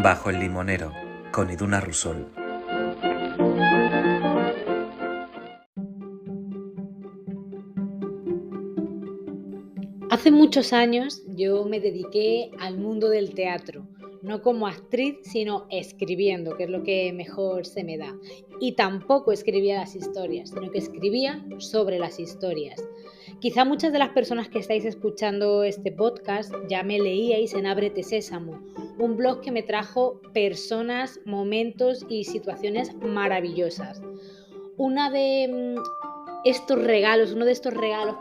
Bajo el limonero, con Iduna Rusol. Hace muchos años yo me dediqué al mundo del teatro, no como actriz, sino escribiendo, que es lo que mejor se me da. Y tampoco escribía las historias, sino que escribía sobre las historias. Quizá muchas de las personas que estáis escuchando este podcast ya me leíais en Ábrete Sésamo, un blog que me trajo personas, momentos y situaciones maravillosas. Uno de estos regalos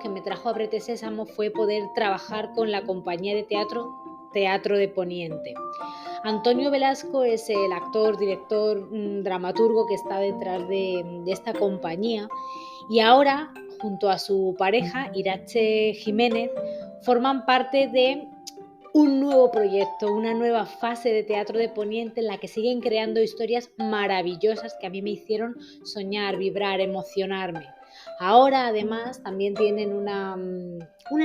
que me trajo Ábrete Sésamo fue poder trabajar con la compañía de Teatro de Poniente. Antonio Velasco es el actor, director, dramaturgo que está detrás de esta compañía y ahora, junto a su pareja, Irache Jiménez, forman parte de un nuevo proyecto, una nueva fase de Teatro de Poniente en la que siguen creando historias maravillosas que a mí me hicieron soñar, vibrar, emocionarme. Ahora, además, también tienen una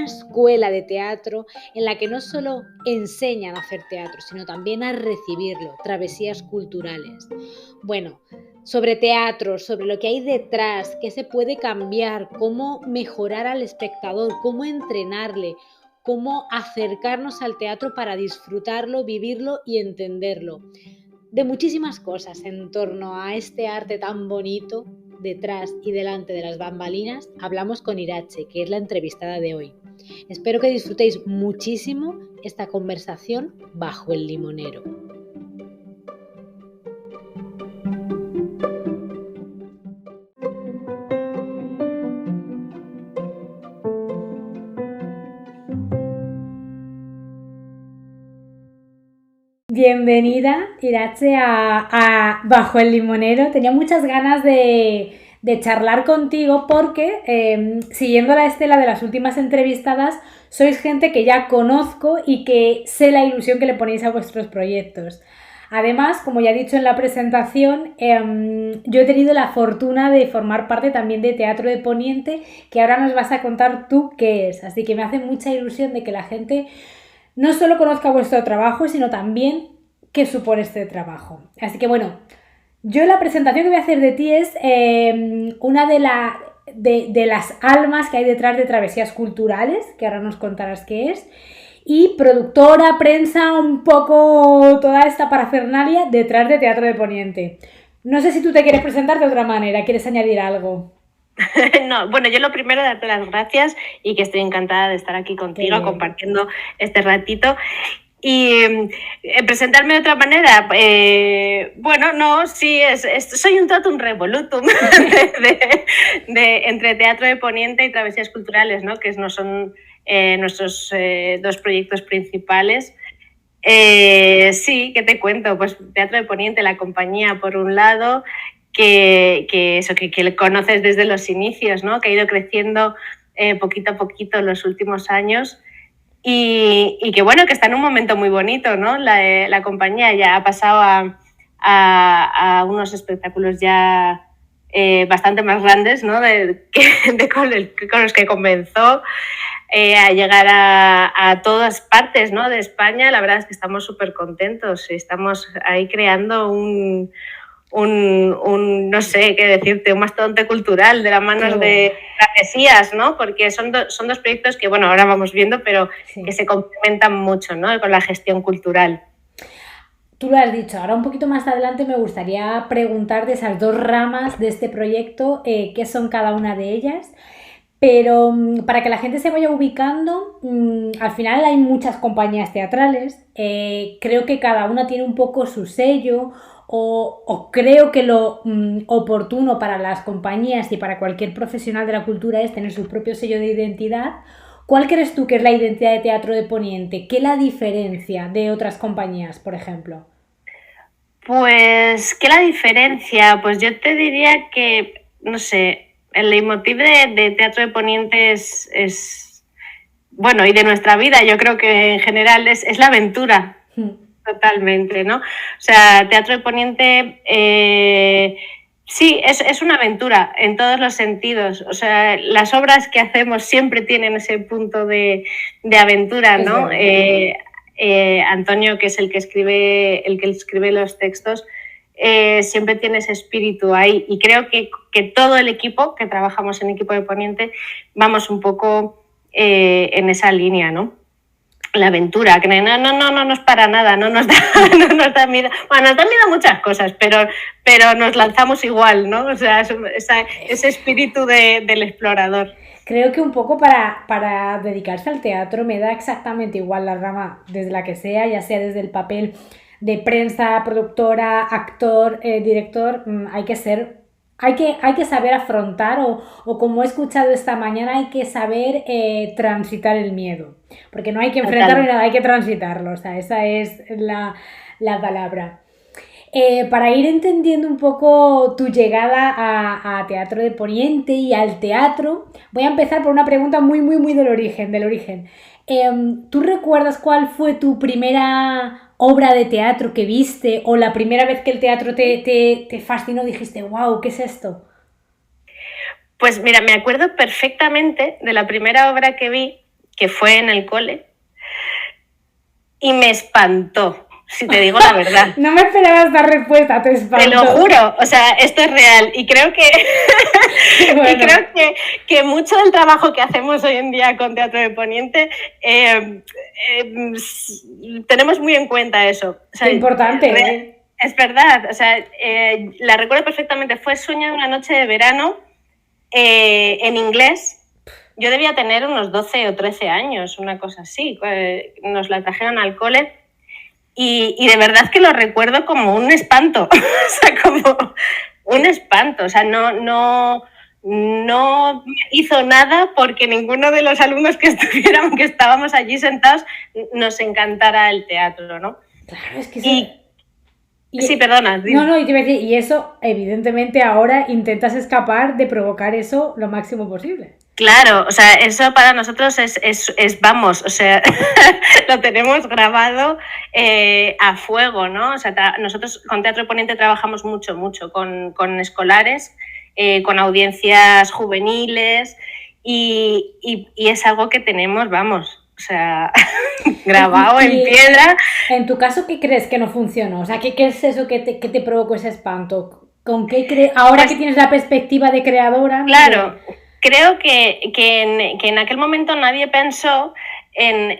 escuela de teatro en la que no solo enseñan a hacer teatro, sino también a recibirlo, travesías culturales. Bueno, sobre teatro, sobre lo que hay detrás, qué se puede cambiar, cómo mejorar al espectador, cómo entrenarle, cómo acercarnos al teatro para disfrutarlo, vivirlo y entenderlo. De muchísimas cosas en torno a este arte tan bonito, detrás y delante de las bambalinas, hablamos con Irache, que es la entrevistada de hoy. Espero que disfrutéis muchísimo esta conversación bajo el limonero. Bienvenida, Irache, a Bajo el Limonero. Tenía muchas ganas de charlar contigo porque, siguiendo la estela de las últimas entrevistadas, sois gente que ya conozco y que sé la ilusión que le ponéis a vuestros proyectos. Además, como ya he dicho en la presentación, yo he tenido la fortuna de formar parte también de Teatro de Poniente, que ahora nos vas a contar tú qué es. Así que me hace mucha ilusión de que la gente no solo conozca vuestro trabajo, sino también qué supone este trabajo. Así que bueno, yo la presentación que voy a hacer de ti es una de las almas que hay detrás de Travesías Culturales, que ahora nos contarás qué es, y productora, prensa, un poco toda esta parafernalia detrás de Teatro de Poniente. No sé si tú te quieres presentar de otra manera, ¿quieres añadir algo? No, bueno, yo lo primero, darte las gracias y que estoy encantada de estar aquí contigo compartiendo este ratito. Y presentarme de otra manera, bueno, no, sí, soy un totum revolutum entre Teatro de Poniente y Travesías Culturales, ¿no? Que no son nuestros dos proyectos principales. Sí, ¿qué te cuento? Pues Teatro de Poniente, la compañía, por un lado, que conoces desde los inicios, ¿no? Que ha ido creciendo poquito a poquito en los últimos años y que bueno, que está en un momento muy bonito, ¿no? La compañía ya ha pasado a unos espectáculos ya bastante más grandes, ¿no? Con los que comenzó, a llegar a todas partes, ¿no? De España. La verdad es que estamos súper contentos y estamos ahí creando no sé qué decirte, un mastodonte cultural de las manos de Travesías, ¿no? Porque son dos proyectos que, bueno, ahora vamos viendo, pero sí, que se complementan mucho, ¿no? Con la gestión cultural. Tú lo has dicho, ahora un poquito más adelante me gustaría preguntar de esas dos ramas de este proyecto, qué son cada una de ellas. Pero para que la gente se vaya ubicando, al final hay muchas compañías teatrales, creo que cada una tiene un poco su sello o creo que lo oportuno para las compañías y para cualquier profesional de la cultura es tener su propio sello de identidad. ¿Cuál crees tú que es la identidad de Teatro de Poniente? ¿Qué la diferencia de otras compañías, por ejemplo? Pues, ¿qué la diferencia? Pues yo te diría que, no sé, el leitmotiv de Teatro de Poniente es bueno, y de nuestra vida, yo creo que en general es la aventura, totalmente, ¿no? O sea, Teatro de Poniente, sí, es una aventura en todos los sentidos. O sea, las obras que hacemos siempre tienen ese punto de aventura, ¿no? Antonio, que es el que escribe los textos, siempre tiene ese espíritu ahí, y creo que todo el equipo, que trabajamos en equipo de Poniente, vamos un poco en esa línea, ¿no? La aventura, que no nos para nada, no nos da miedo. Bueno, nos da miedo muchas cosas, pero nos lanzamos igual, ¿no? O sea, ese espíritu del explorador. Creo que un poco para dedicarse al teatro me da exactamente igual la rama desde la que sea, ya sea desde el papel de prensa, productora, actor, director. Hay que saber afrontar o como he escuchado esta mañana, hay que saber transitar el miedo, porque no hay que enfrentarlo ni nada, hay que transitarlo, o sea, esa es la palabra. Para ir entendiendo un poco tu llegada a Teatro de Poniente y al teatro, voy a empezar por una pregunta muy del origen. ¿Tú recuerdas cuál fue tu primera obra de teatro que viste, o la primera vez que el teatro te fascinó, dijiste, wow, ¿qué es esto? Pues mira, me acuerdo perfectamente de la primera obra que vi, que fue en el cole, y me espantó, si te digo la verdad. No me esperaba esta respuesta, te espantó. Te lo juro, o sea, esto es real, y creo que bueno. Y creo que mucho del trabajo que hacemos hoy en día con Teatro de Poniente tenemos muy en cuenta eso. O sea, importante. Es verdad, o sea, la recuerdo perfectamente, fue Sueño de una noche de verano en inglés. Yo debía tener unos 12 o 13 años, una cosa así. Nos la trajeron al cole. Y de verdad que lo recuerdo como un espanto, o sea, como un espanto, o sea, no hizo nada porque ninguno de los alumnos que estábamos allí sentados, nos encantara el teatro, ¿no? Claro, es que sí, perdona. No, y te iba a decir, y eso, evidentemente, ahora intentas escapar de provocar eso lo máximo posible. Claro, o sea, eso para nosotros es vamos, o sea, lo tenemos grabado a fuego, ¿no? O sea, nosotros con Teatro de Poniente trabajamos mucho con escolares, con audiencias juveniles, y es algo que tenemos, vamos, o sea, grabado en piedra. En tu caso, ¿qué crees que no funcionó? O sea, ¿qué es eso que te provocó ese espanto? ¿Con qué ahora que tienes la perspectiva de creadora? Claro. Creo que en aquel momento nadie pensó en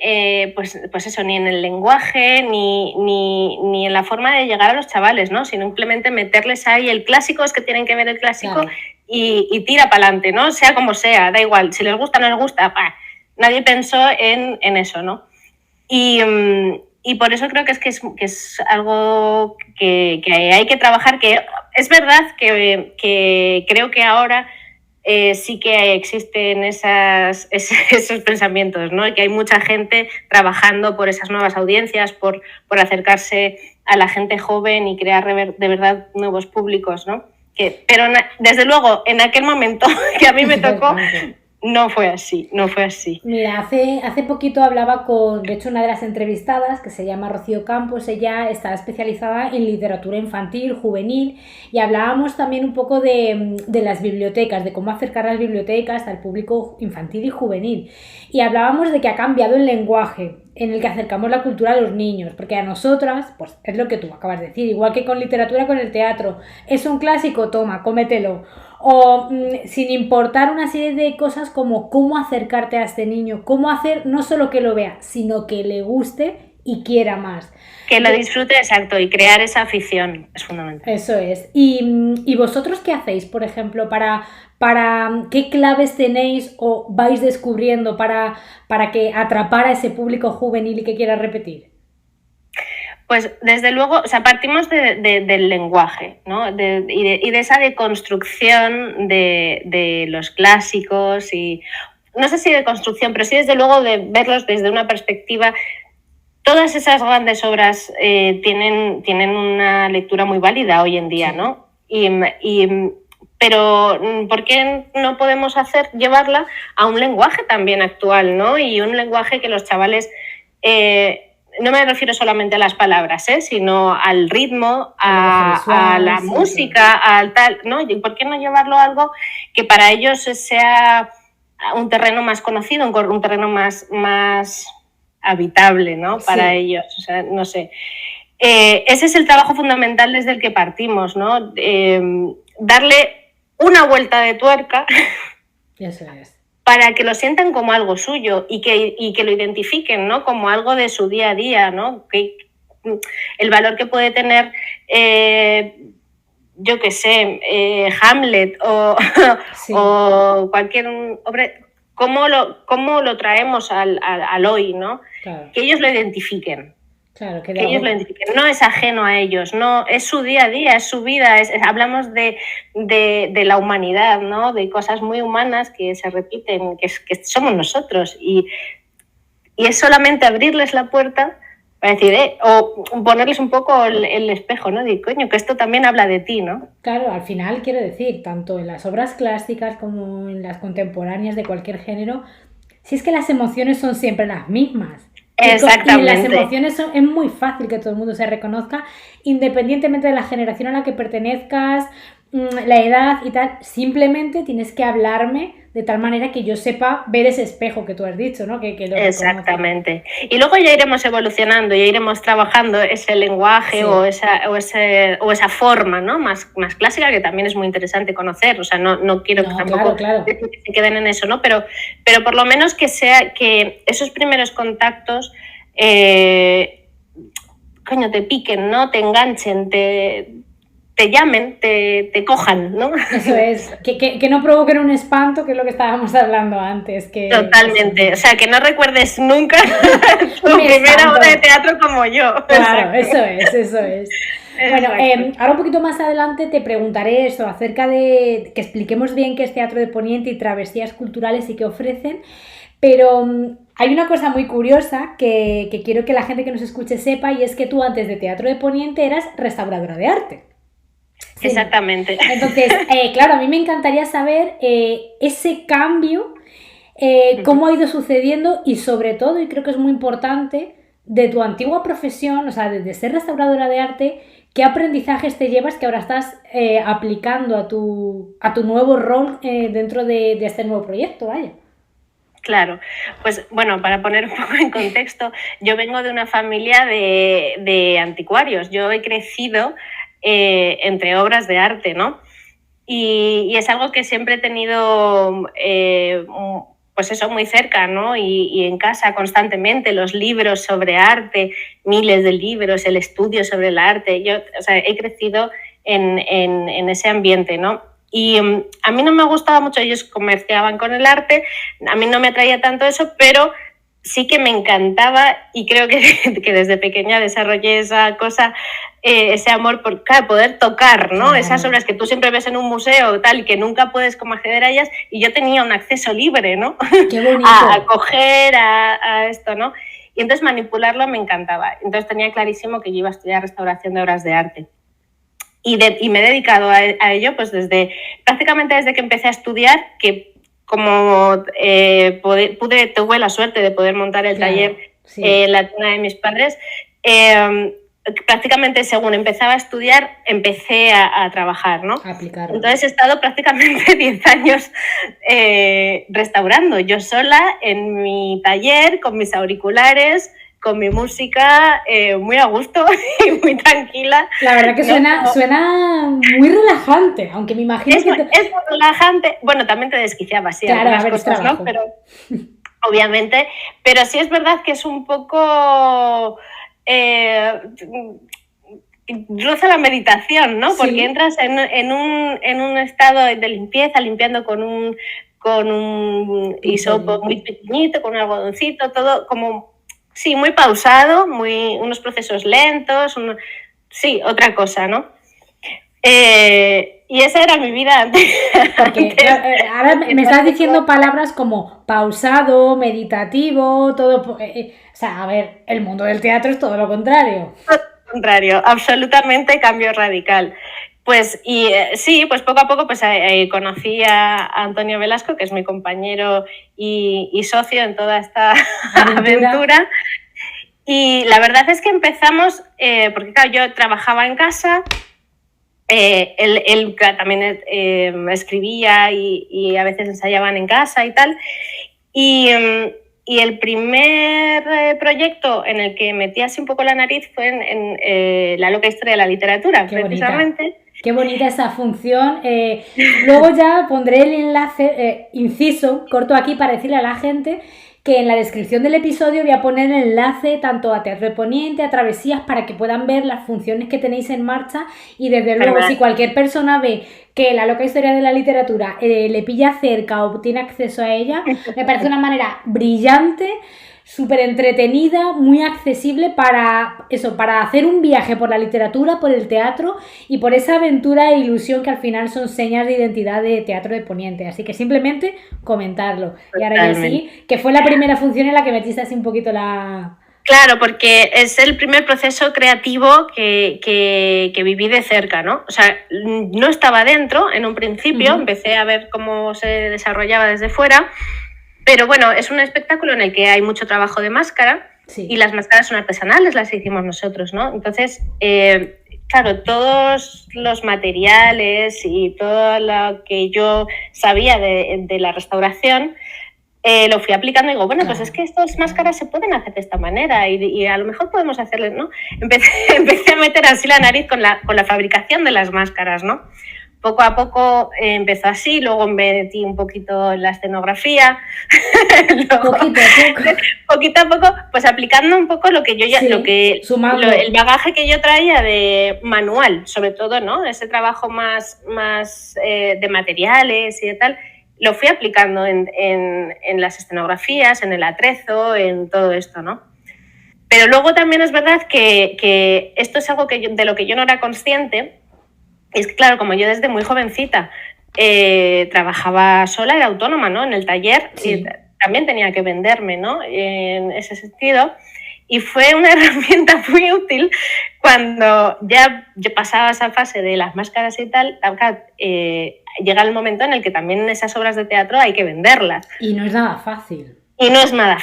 pues eso, ni en el lenguaje, ni en la forma de llegar a los chavales, ¿no? Sino simplemente meterles ahí el clásico, es que tienen que ver el clásico, claro. y tira para adelante, ¿no? Sea como sea, da igual, si les gusta o no les gusta, ¡pah! Nadie pensó en eso, ¿no? Y por eso creo que es algo que hay que trabajar, que es verdad que creo que ahora sí que existen esos pensamientos, ¿no? Y que hay mucha gente trabajando por esas nuevas audiencias, por acercarse a la gente joven y crear de verdad nuevos públicos, ¿no? Pero desde luego, en aquel momento que a mí me tocó, no fue así. Mira, hace poquito hablaba de hecho, una de las entrevistadas, que se llama Rocío Campos. Ella está especializada en literatura infantil, juvenil, y hablábamos también un poco de las bibliotecas, de cómo acercar las bibliotecas al público infantil y juvenil. Y hablábamos de que ha cambiado el lenguaje en el que acercamos la cultura a los niños, porque a nosotras, pues es lo que tú acabas de decir, igual que con literatura, con el teatro, es un clásico, toma, cómetelo. O sin importar una serie de cosas como cómo acercarte a este niño, cómo hacer no solo que lo vea, sino que le guste y quiera más. Que lo disfrute, exacto, y crear esa afición es fundamental. Eso es. ¿Y vosotros qué hacéis, por ejemplo, para qué claves tenéis o vais descubriendo para que atrapar a ese público juvenil y que quiera repetir? Pues desde luego, o sea, partimos del lenguaje, ¿no? Y de esa deconstrucción de los clásicos, y no sé si de construcción, pero sí desde luego de verlos desde una perspectiva. Todas esas grandes obras tienen una lectura muy válida hoy en día, ¿no? Pero ¿por qué no podemos llevarla a un lenguaje también actual, ¿no? Y un lenguaje que los chavales... no me refiero solamente a las palabras, sino al ritmo, a la música, al tal, ¿no? ¿Y por qué no llevarlo a algo que para ellos sea un terreno más conocido, un terreno más habitable, ¿no? Para ellos, o sea, no sé. Ese es el trabajo fundamental desde el que partimos, ¿no? Darle una vuelta de tuerca. Eso es. Para que lo sientan como algo suyo y que lo identifiquen, ¿no? Como algo de su día a día, ¿no? Que el valor que puede tener, yo qué sé, Hamlet o cualquier obra, cómo lo traemos al hoy, ¿no? Claro. Que ellos lo identifiquen. Claro, que ellos lo identifiquen. No es ajeno a ellos, no, es su día a día, es su vida. Hablamos de la humanidad, ¿no? De cosas muy humanas que se repiten, que somos nosotros. Y es solamente abrirles la puerta para decir, o ponerles un poco el espejo, ¿no? De coño, que esto también habla de ti, ¿no? Claro, al final quiero decir, tanto en las obras clásicas como en las contemporáneas de cualquier género, si es que las emociones son siempre las mismas. Exactamente. Y las emociones es muy fácil que todo el mundo se reconozca, independientemente de la generación a la que pertenezcas, la edad y tal. Simplemente tienes que hablarme de tal manera que yo sepa ver ese espejo que tú has dicho, ¿no? Que lo Exactamente. Y luego ya iremos evolucionando, ya iremos trabajando ese lenguaje, sí, o esa forma, ¿no? más clásica, que también es muy interesante conocer. O sea, no quiero que tampoco que se queden en eso, ¿no? Pero por lo menos que esos primeros contactos coño, te piquen, ¿no? Te enganchen, te llamen, te cojan, ¿no? Eso es, que no provoquen un espanto, que es lo que estábamos hablando antes. Totalmente, o sea, que no recuerdes nunca tu primera obra de teatro como yo. Claro, eso es. Bueno, ahora un poquito más adelante te preguntaré eso, acerca de que expliquemos bien qué es Teatro de Poniente y travesías culturales y qué ofrecen, pero hay una cosa muy curiosa que quiero que la gente que nos escuche sepa, y es que tú antes de Teatro de Poniente eras restauradora de arte. Sí. Exactamente. Entonces, claro, a mí me encantaría saber ese cambio, cómo ha ido sucediendo y sobre todo, y creo que es muy importante, de tu antigua profesión, o sea, de ser restauradora de arte, ¿qué aprendizajes te llevas que ahora estás aplicando a tu nuevo rol dentro de este nuevo proyecto, vaya? Claro, pues bueno, para poner un poco en contexto, yo vengo de una familia de anticuarios. Yo he crecido entre obras de arte, ¿no? Y es algo que siempre he tenido, pues eso, muy cerca, ¿no? Y en casa constantemente, los libros sobre arte, miles de libros, el estudio sobre el arte. Yo, o sea, he crecido en ese ambiente, ¿no? Y a mí no me gustaba mucho, ellos comerciaban con el arte, a mí no me atraía tanto eso, pero sí que me encantaba, y creo que desde pequeña desarrollé esa cosa, ese amor por poder tocar, ¿no? Claro. Esas obras que tú siempre ves en un museo tal, y que nunca puedes como acceder a ellas, y yo tenía un acceso libre, ¿no? Qué bonito. a coger, a esto, ¿no? Y entonces manipularlo me encantaba. Entonces tenía clarísimo que yo iba a estudiar restauración de obras de arte. Y me he dedicado a ello pues prácticamente desde que empecé a estudiar, que como tuve la suerte de poder montar el taller en la tienda de mis padres, prácticamente según empezaba a estudiar, empecé a trabajar, ¿no? Aplicarlo. Entonces he estado prácticamente 10 años restaurando, yo sola en mi taller, con mis auriculares, con mi música, muy a gusto y muy tranquila. La verdad que suena muy relajante, aunque me imagino es muy relajante. Bueno, también te desquiciaba, sí, claro, algunas cosas, ¿no? Pero, obviamente, pero sí es verdad que es un poco... roza la meditación, ¿no? Sí. Porque entras en un estado de limpieza, limpiando con un hisopo muy pequeñito, con un algodoncito, todo como... Sí, muy pausado, unos procesos lentos, sí, otra cosa, ¿no? Y esa era mi vida antes. Ahora me estás diciendo palabras como pausado, meditativo, todo... o sea, a ver, el mundo del teatro es todo lo contrario. Todo lo contrario, absolutamente cambio radical. Pues sí, pues poco a poco pues conocí a Antonio Velasco, que es mi compañero y socio en toda esta aventura. Y la verdad es que empezamos, porque claro, yo trabajaba en casa, él también escribía y a veces ensayaban en casa y tal. Y Y el primer proyecto en el que metí así un poco la nariz fue en La loca historia de la literatura, Qué precisamente. Bonita. Qué bonita esa función. Luego ya pondré el enlace, inciso, corto aquí para decirle a la gente que en la descripción del episodio voy a poner el enlace tanto a Teatro de Poniente, a Travesías, para que puedan ver las funciones que tenéis en marcha. Y desde luego, si cualquier persona ve que La loca historia de la literatura le pilla cerca o tiene acceso a ella, me parece una manera brillante, súper entretenida, muy accesible para eso, para hacer un viaje por la literatura, por el teatro y por esa aventura e ilusión que al final son señas de identidad de Teatro de Poniente. Así que simplemente comentarlo. Y ahora ya sí, que fue la primera función en la que metiste así un poquito la... Claro, porque es el primer proceso creativo que viví de cerca, ¿no? O sea, no estaba dentro en un principio, empecé a ver cómo se desarrollaba desde fuera. Pero bueno, es un espectáculo en el que hay mucho trabajo de máscara y las máscaras son artesanales, las hicimos nosotros, ¿no? Entonces, claro, todos los materiales y todo lo que yo sabía de la restauración lo fui aplicando y digo, bueno, pues es que estas máscaras se pueden hacer de esta manera y a lo mejor podemos hacerle, ¿no? Empecé a meter así la nariz con la fabricación de las máscaras, ¿no? Poco a poco empezó así, luego me metí un poquito en la escenografía, luego, poquito a poco, pues aplicando un poco lo que yo ya, el bagaje que yo traía de manual, sobre todo, ¿no? Ese trabajo más de materiales y de tal, lo fui aplicando en las escenografías, en el atrezo, en todo esto, ¿no? Pero luego también es verdad que esto es algo de lo que yo no era consciente. Es que, claro, como yo desde muy jovencita trabajaba sola, era autónoma, ¿no? En el taller, y también tenía que venderme, ¿no? En ese sentido. Y fue una herramienta muy útil cuando ya yo pasaba esa fase de las máscaras y tal, llega el momento en el que también esas obras de teatro hay que venderlas. Y no es nada fácil. Y no es nada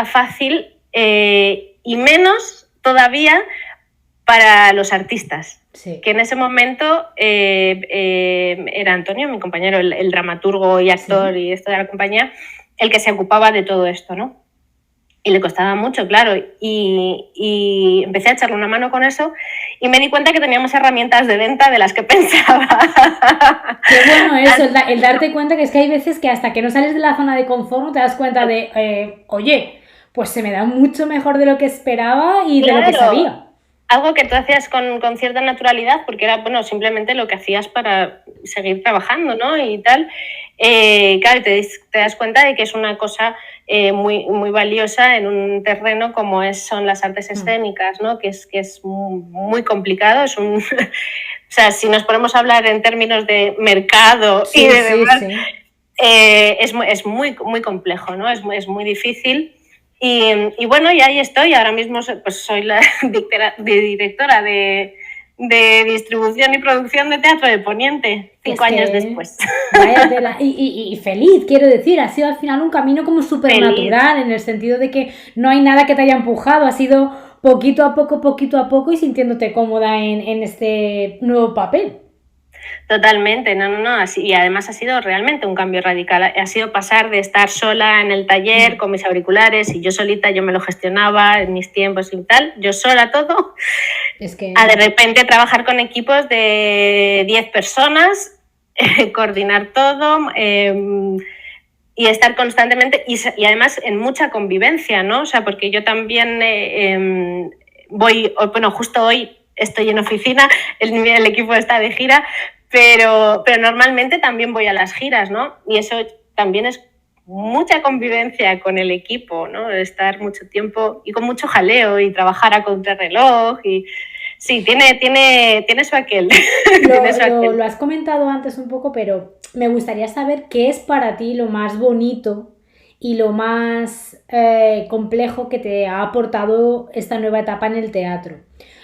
fácil, y menos todavía para los artistas. Sí. Que en ese momento era Antonio, mi compañero, el dramaturgo y actor y esto de la compañía, el que se ocupaba de todo esto, ¿no? Y le costaba mucho, claro, y empecé a echarle una mano con eso y me di cuenta que teníamos herramientas de venta de las que pensaba. Qué bueno eso, el darte cuenta que es que hay veces que hasta que no sales de la zona de confort no te das cuenta de, oye, pues se me da mucho mejor de lo que esperaba y de lo que sabía. Algo que tú hacías con cierta naturalidad, porque era, bueno, simplemente lo que hacías para seguir trabajando, ¿no? Y tal. Claro, te das cuenta de que es una cosa muy, muy valiosa en un terreno como son las artes escénicas, ¿no? Que es muy complicado. O sea, si nos ponemos a hablar en términos de mercado y de demás, es muy, muy complejo, ¿no? Es muy difícil. Y bueno, y ahí estoy. Ahora mismo pues soy la directora de distribución y producción de Teatro de Poniente, 5 años después. Vaya tela. Y feliz, quiero decir, ha sido al final un camino como súper natural, en el sentido de que no hay nada que te haya empujado, ha sido poquito a poco y sintiéndote cómoda en este nuevo papel. Totalmente, no, así, y además ha sido realmente un cambio radical, ha sido pasar de estar sola en el taller con mis auriculares y yo solita, yo me lo gestionaba en mis tiempos y tal, yo sola todo, a de repente trabajar con equipos de 10 personas, coordinar todo y estar constantemente y además en mucha convivencia, ¿no? O sea, porque yo también justo hoy estoy en oficina, el equipo está de gira, pero normalmente también voy a las giras, ¿no? Y eso también es mucha convivencia con el equipo, ¿no? Estar mucho tiempo y con mucho jaleo y trabajar a contrarreloj y sí, tiene su aquel. Lo has comentado antes un poco, pero me gustaría saber qué es para ti lo más bonito y lo más complejo que te ha aportado esta nueva etapa en el teatro.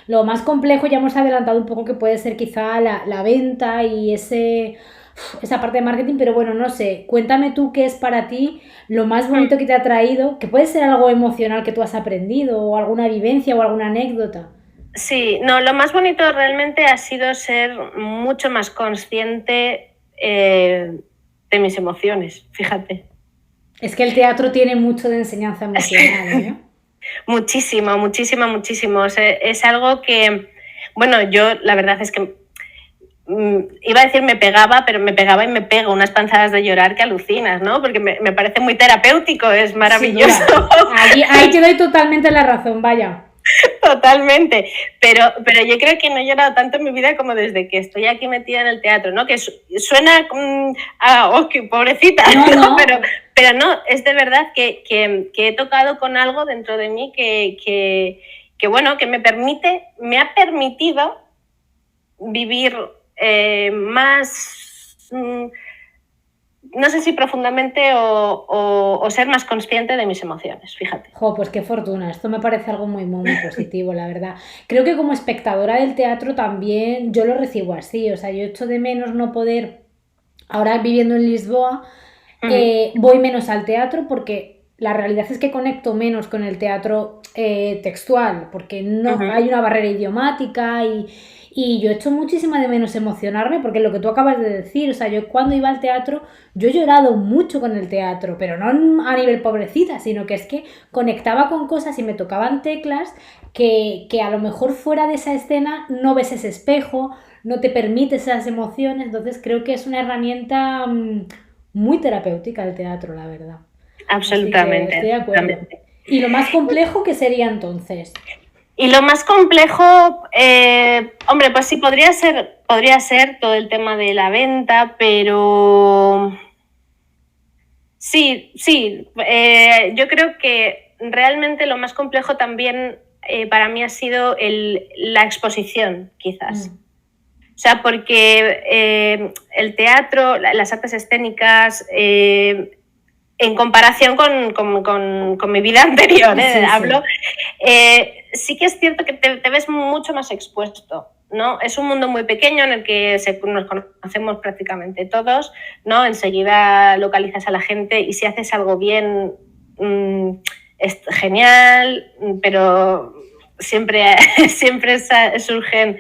Lo más complejo ya hemos adelantado un poco que puede ser quizá la venta y esa parte de marketing, pero bueno, no sé, cuéntame tú qué es para ti lo más bonito que te ha traído, que puede ser algo emocional que tú has aprendido o alguna vivencia o alguna anécdota. Sí, no, lo más bonito realmente ha sido ser mucho más consciente de mis emociones, fíjate. Es que el teatro tiene mucho de enseñanza emocional, ¿eh? Muchísimo, muchísimo, muchísimo. O sea, es algo que, bueno, yo la verdad es que iba a decir me pegaba, pero me pegaba y me pego unas panzadas de llorar que alucinas, ¿no? Porque me parece muy terapéutico, es maravilloso. Ahí te doy totalmente la razón, vaya. Totalmente, pero yo creo que no he llorado tanto en mi vida como desde que estoy aquí metida en el teatro, ¿no? Que suena qué pobrecita, no. Pero no, es de verdad que he tocado con algo dentro de mí que bueno, que me ha permitido vivir más, no sé si profundamente o ser más consciente de mis emociones, fíjate. Pues qué fortuna, esto me parece algo muy, muy, muy positivo, la verdad. Creo que como espectadora del teatro también yo lo recibo así, o sea, yo echo de menos no poder, ahora viviendo en Lisboa, voy menos al teatro porque la realidad es que conecto menos con el teatro textual, porque no hay una barrera idiomática y yo echo muchísimo de menos emocionarme porque lo que tú acabas de decir, o sea, yo cuando iba al teatro, yo he llorado mucho con el teatro, pero no a nivel pobrecita, sino que es que conectaba con cosas y me tocaban teclas que a lo mejor fuera de esa escena no ves ese espejo, no te permite esas emociones, entonces creo que es una herramienta muy terapéutica el teatro, la verdad. Absolutamente. Estoy de acuerdo. Absolutamente. ¿Y lo más complejo qué sería entonces? Y lo más complejo, hombre, pues sí, podría ser todo el tema de la venta, pero sí, yo creo que realmente lo más complejo también para mí ha sido la exposición, quizás. O sea, porque el teatro, las artes escénicas, en comparación con mi vida anterior, hablo, sí que es cierto que te ves mucho más expuesto, ¿no? Es un mundo muy pequeño en el que nos conocemos prácticamente todos, ¿no? Enseguida localizas a la gente y si haces algo bien, es genial, pero siempre surgen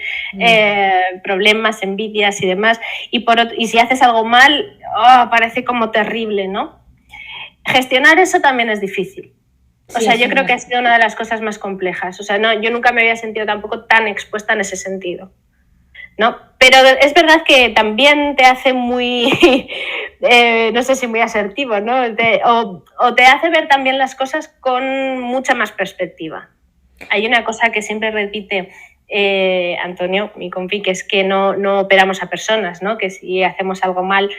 problemas, envidias y demás. Y si haces algo mal, parece como terrible, ¿no? Gestionar eso también es difícil. O sea, yo creo que ha sido una de las cosas más complejas. O sea, yo nunca me había sentido tampoco tan expuesta en ese sentido, ¿no? Pero es verdad que también te hace muy, no sé si muy asertivo, ¿no? O te hace ver también las cosas con mucha más perspectiva. Hay una cosa que siempre repite Antonio, mi compi, que es que no operamos a personas, ¿no? Que si hacemos algo mal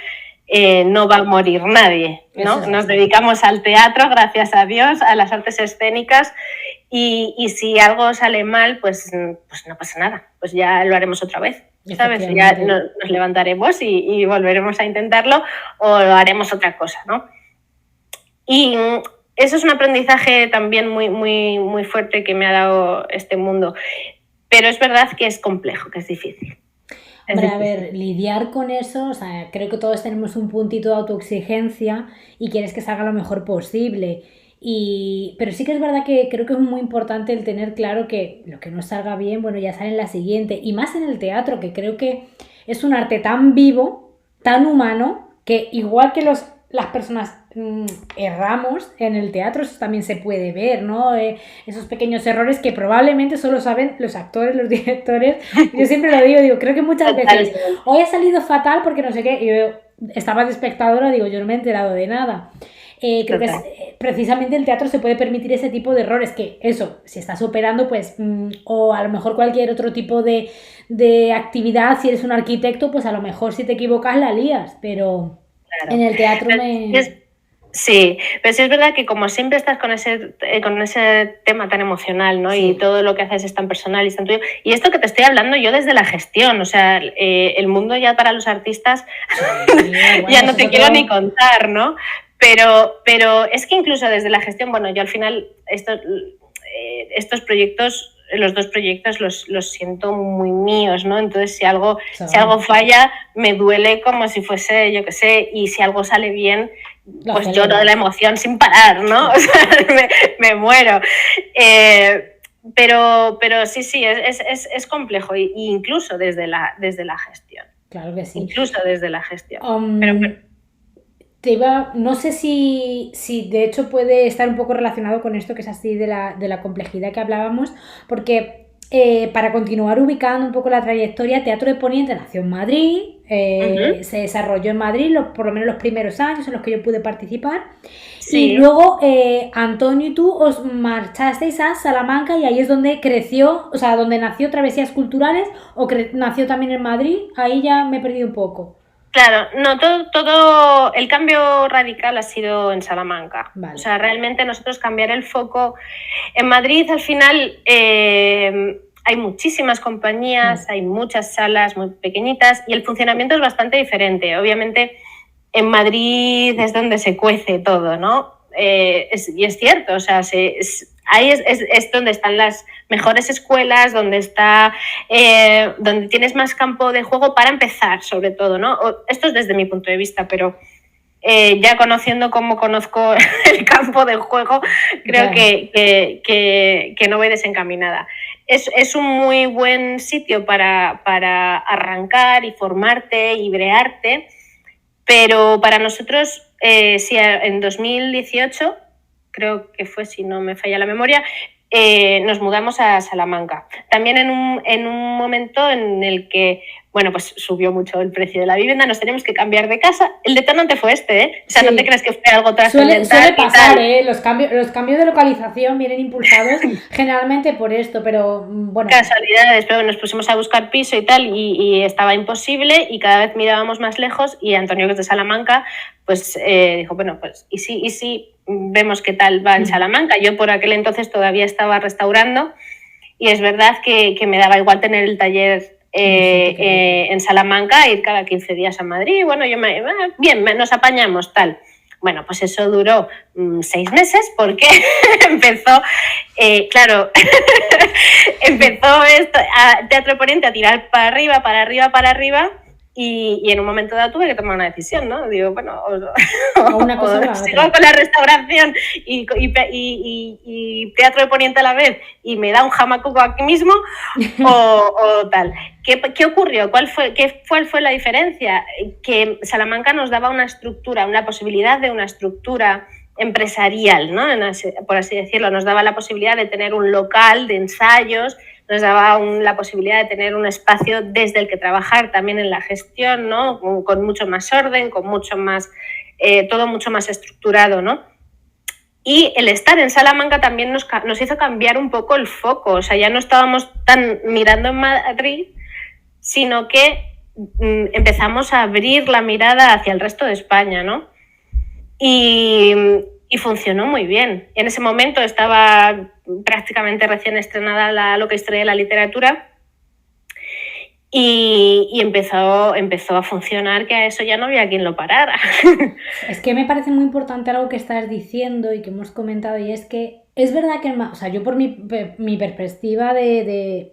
no va a morir nadie, ¿no? Nos dedicamos al teatro, gracias a Dios, a las artes escénicas y si algo sale mal, pues no pasa nada, pues ya lo haremos otra vez, ¿sabes? Ya nos levantaremos y volveremos a intentarlo o haremos otra cosa, ¿no? Y eso es un aprendizaje también muy, muy, muy fuerte que me ha dado este mundo, pero es verdad que es complejo, que es difícil. Hombre, a ver, lidiar con eso, o sea, creo que todos tenemos un puntito de autoexigencia y quieres que salga lo mejor posible. Pero sí que es verdad que creo que es muy importante el tener claro que lo que no salga bien, bueno, ya sale en la siguiente. Y más en el teatro, que creo que es un arte tan vivo, tan humano, que igual que las personas erramos en el teatro, eso también se puede ver, ¿no? Esos pequeños errores que probablemente solo saben los actores, los directores. Yo siempre lo digo, creo que muchas veces hoy ha salido fatal porque no sé qué, y yo estaba de espectadora, digo, yo no me he enterado de nada. Creo que precisamente el teatro se puede permitir ese tipo de errores, que eso, si estás operando, pues, o a lo mejor cualquier otro tipo de actividad, si eres un arquitecto, pues a lo mejor si te equivocas la lías, pero claro. En el teatro Sí, pero sí es verdad que como siempre estás con ese tema tan emocional, ¿no? Sí. Y todo lo que haces es tan personal y es tan tuyo. Y esto que te estoy hablando yo desde la gestión, o sea, el mundo ya para los artistas bueno, ya no te quiero ni contar, ¿no? Pero es que incluso desde la gestión, bueno, yo al final estos proyectos, los dos proyectos los siento muy míos, ¿no? Entonces si algo falla me duele como si fuese, yo qué sé, y si algo sale bien, pues lloro de la emoción sin parar, ¿no? O sea, me muero. Pero sí, es complejo, e incluso desde la gestión. Claro que sí. Incluso desde la gestión. no sé si de hecho puede estar un poco relacionado con esto que es así de la complejidad que hablábamos, porque para continuar ubicando un poco la trayectoria, Teatro de Poniente nació en Madrid, se desarrolló en Madrid por lo menos los primeros años en los que yo pude participar. Sí. Y luego Antonio y tú os marchasteis a Salamanca y ahí es donde creció, o sea, donde nació Travesías Culturales, o nació también en Madrid. Ahí ya me he perdido un poco. Claro, no, todo el cambio radical ha sido en Salamanca. Vale. O sea, realmente nosotros cambiar el foco en Madrid, al final hay muchísimas compañías, hay muchas salas muy pequeñitas y el funcionamiento es bastante diferente. Obviamente en Madrid es donde se cuece todo, ¿no? Y es cierto, o sea, ahí es donde están las mejores escuelas, donde donde tienes más campo de juego para empezar, sobre todo, ¿no? Esto es desde mi punto de vista, pero ya conociendo cómo conozco el campo de juego, creo que no voy desencaminada. Es un muy buen sitio para arrancar y formarte y brearte, pero para nosotros, sí, en 2018, creo que fue, si no me falla la memoria, nos mudamos a Salamanca. También en un momento en el que, bueno, pues subió mucho el precio de la vivienda, nos tenemos que cambiar de casa. El detonante fue este, O sea, sí. No te creas que fue algo trascendental. Suele pasar, los cambios de localización vienen impulsados generalmente por esto, pero bueno. Casualidades, pero nos pusimos a buscar piso y tal, y estaba imposible, y cada vez mirábamos más lejos, y Antonio, que es de Salamanca, pues dijo, bueno, pues, ¿y si vemos qué tal va en Salamanca? Yo por aquel entonces todavía estaba restaurando, y es verdad que me daba igual tener el taller en Salamanca, ir cada 15 días a Madrid. Bueno, bien, nos apañamos, tal. Bueno, pues eso duró 6 meses porque empezó, claro, empezó Teatro de Poniente a tirar para arriba, y en un momento dado tuve que tomar una decisión, ¿no? Digo, bueno, o sigo con la restauración y Teatro de Poniente a la vez y me da un jamacuco aquí mismo o tal. ¿Qué ocurrió? ¿Cuál fue la diferencia? Que Salamanca nos daba una estructura, una posibilidad de una estructura empresarial, ¿no? Por así decirlo, nos daba la posibilidad de tener un local de ensayos, nos daba la posibilidad de tener un espacio desde el que trabajar también en la gestión, ¿no? Con mucho más orden, con mucho más, todo mucho más estructurado, ¿no? Y el estar en Salamanca también nos hizo cambiar un poco el foco, o sea, ya no estábamos tan mirando en Madrid, sino que empezamos a abrir la mirada hacia el resto de España, ¿no? Y funcionó muy bien. En ese momento estaba prácticamente recién estrenada la Loca Historia de la Literatura y empezó a funcionar, que a eso ya no había quien lo parara. Es que me parece muy importante algo que estás diciendo y que hemos comentado, y es que es verdad que, o sea, yo por mi perspectiva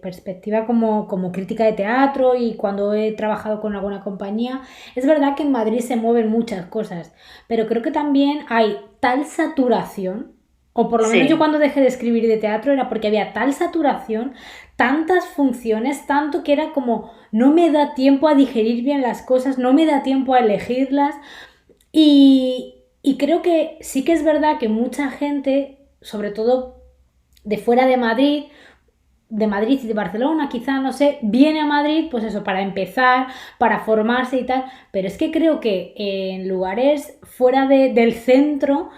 perspectiva como crítica de teatro y cuando he trabajado con alguna compañía, es verdad que en Madrid se mueven muchas cosas, pero creo que también hay tal saturación, o por lo menos yo cuando dejé de escribir de teatro era porque había tal saturación, tantas funciones, tanto que era como no me da tiempo a digerir bien las cosas, no me da tiempo a elegirlas, y creo que sí que es verdad que mucha gente, sobre todo de fuera de Madrid y de Barcelona, quizá, no sé, viene a Madrid, pues eso, para empezar, para formarse y tal, pero es que creo que en lugares fuera del centro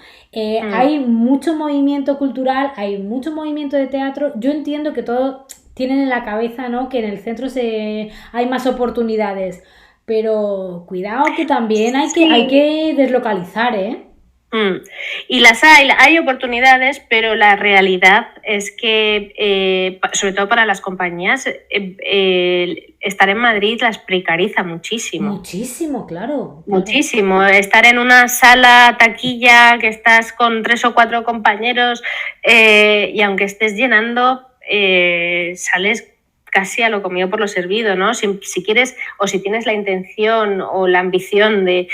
hay mucho movimiento cultural, hay mucho movimiento de teatro. Yo entiendo que todos tienen en la cabeza, ¿no?, que en el centro hay más oportunidades, pero cuidado que también hay que deslocalizar, ¿eh? Y hay oportunidades, pero la realidad es que, sobre todo para las compañías, estar en Madrid las precariza muchísimo. Muchísimo, claro. Muchísimo. Estar en una sala taquilla que estás con 3 o 4 compañeros y aunque estés llenando, sales casi a lo comido por lo servido, ¿no? Si quieres, o si tienes la intención o la ambición de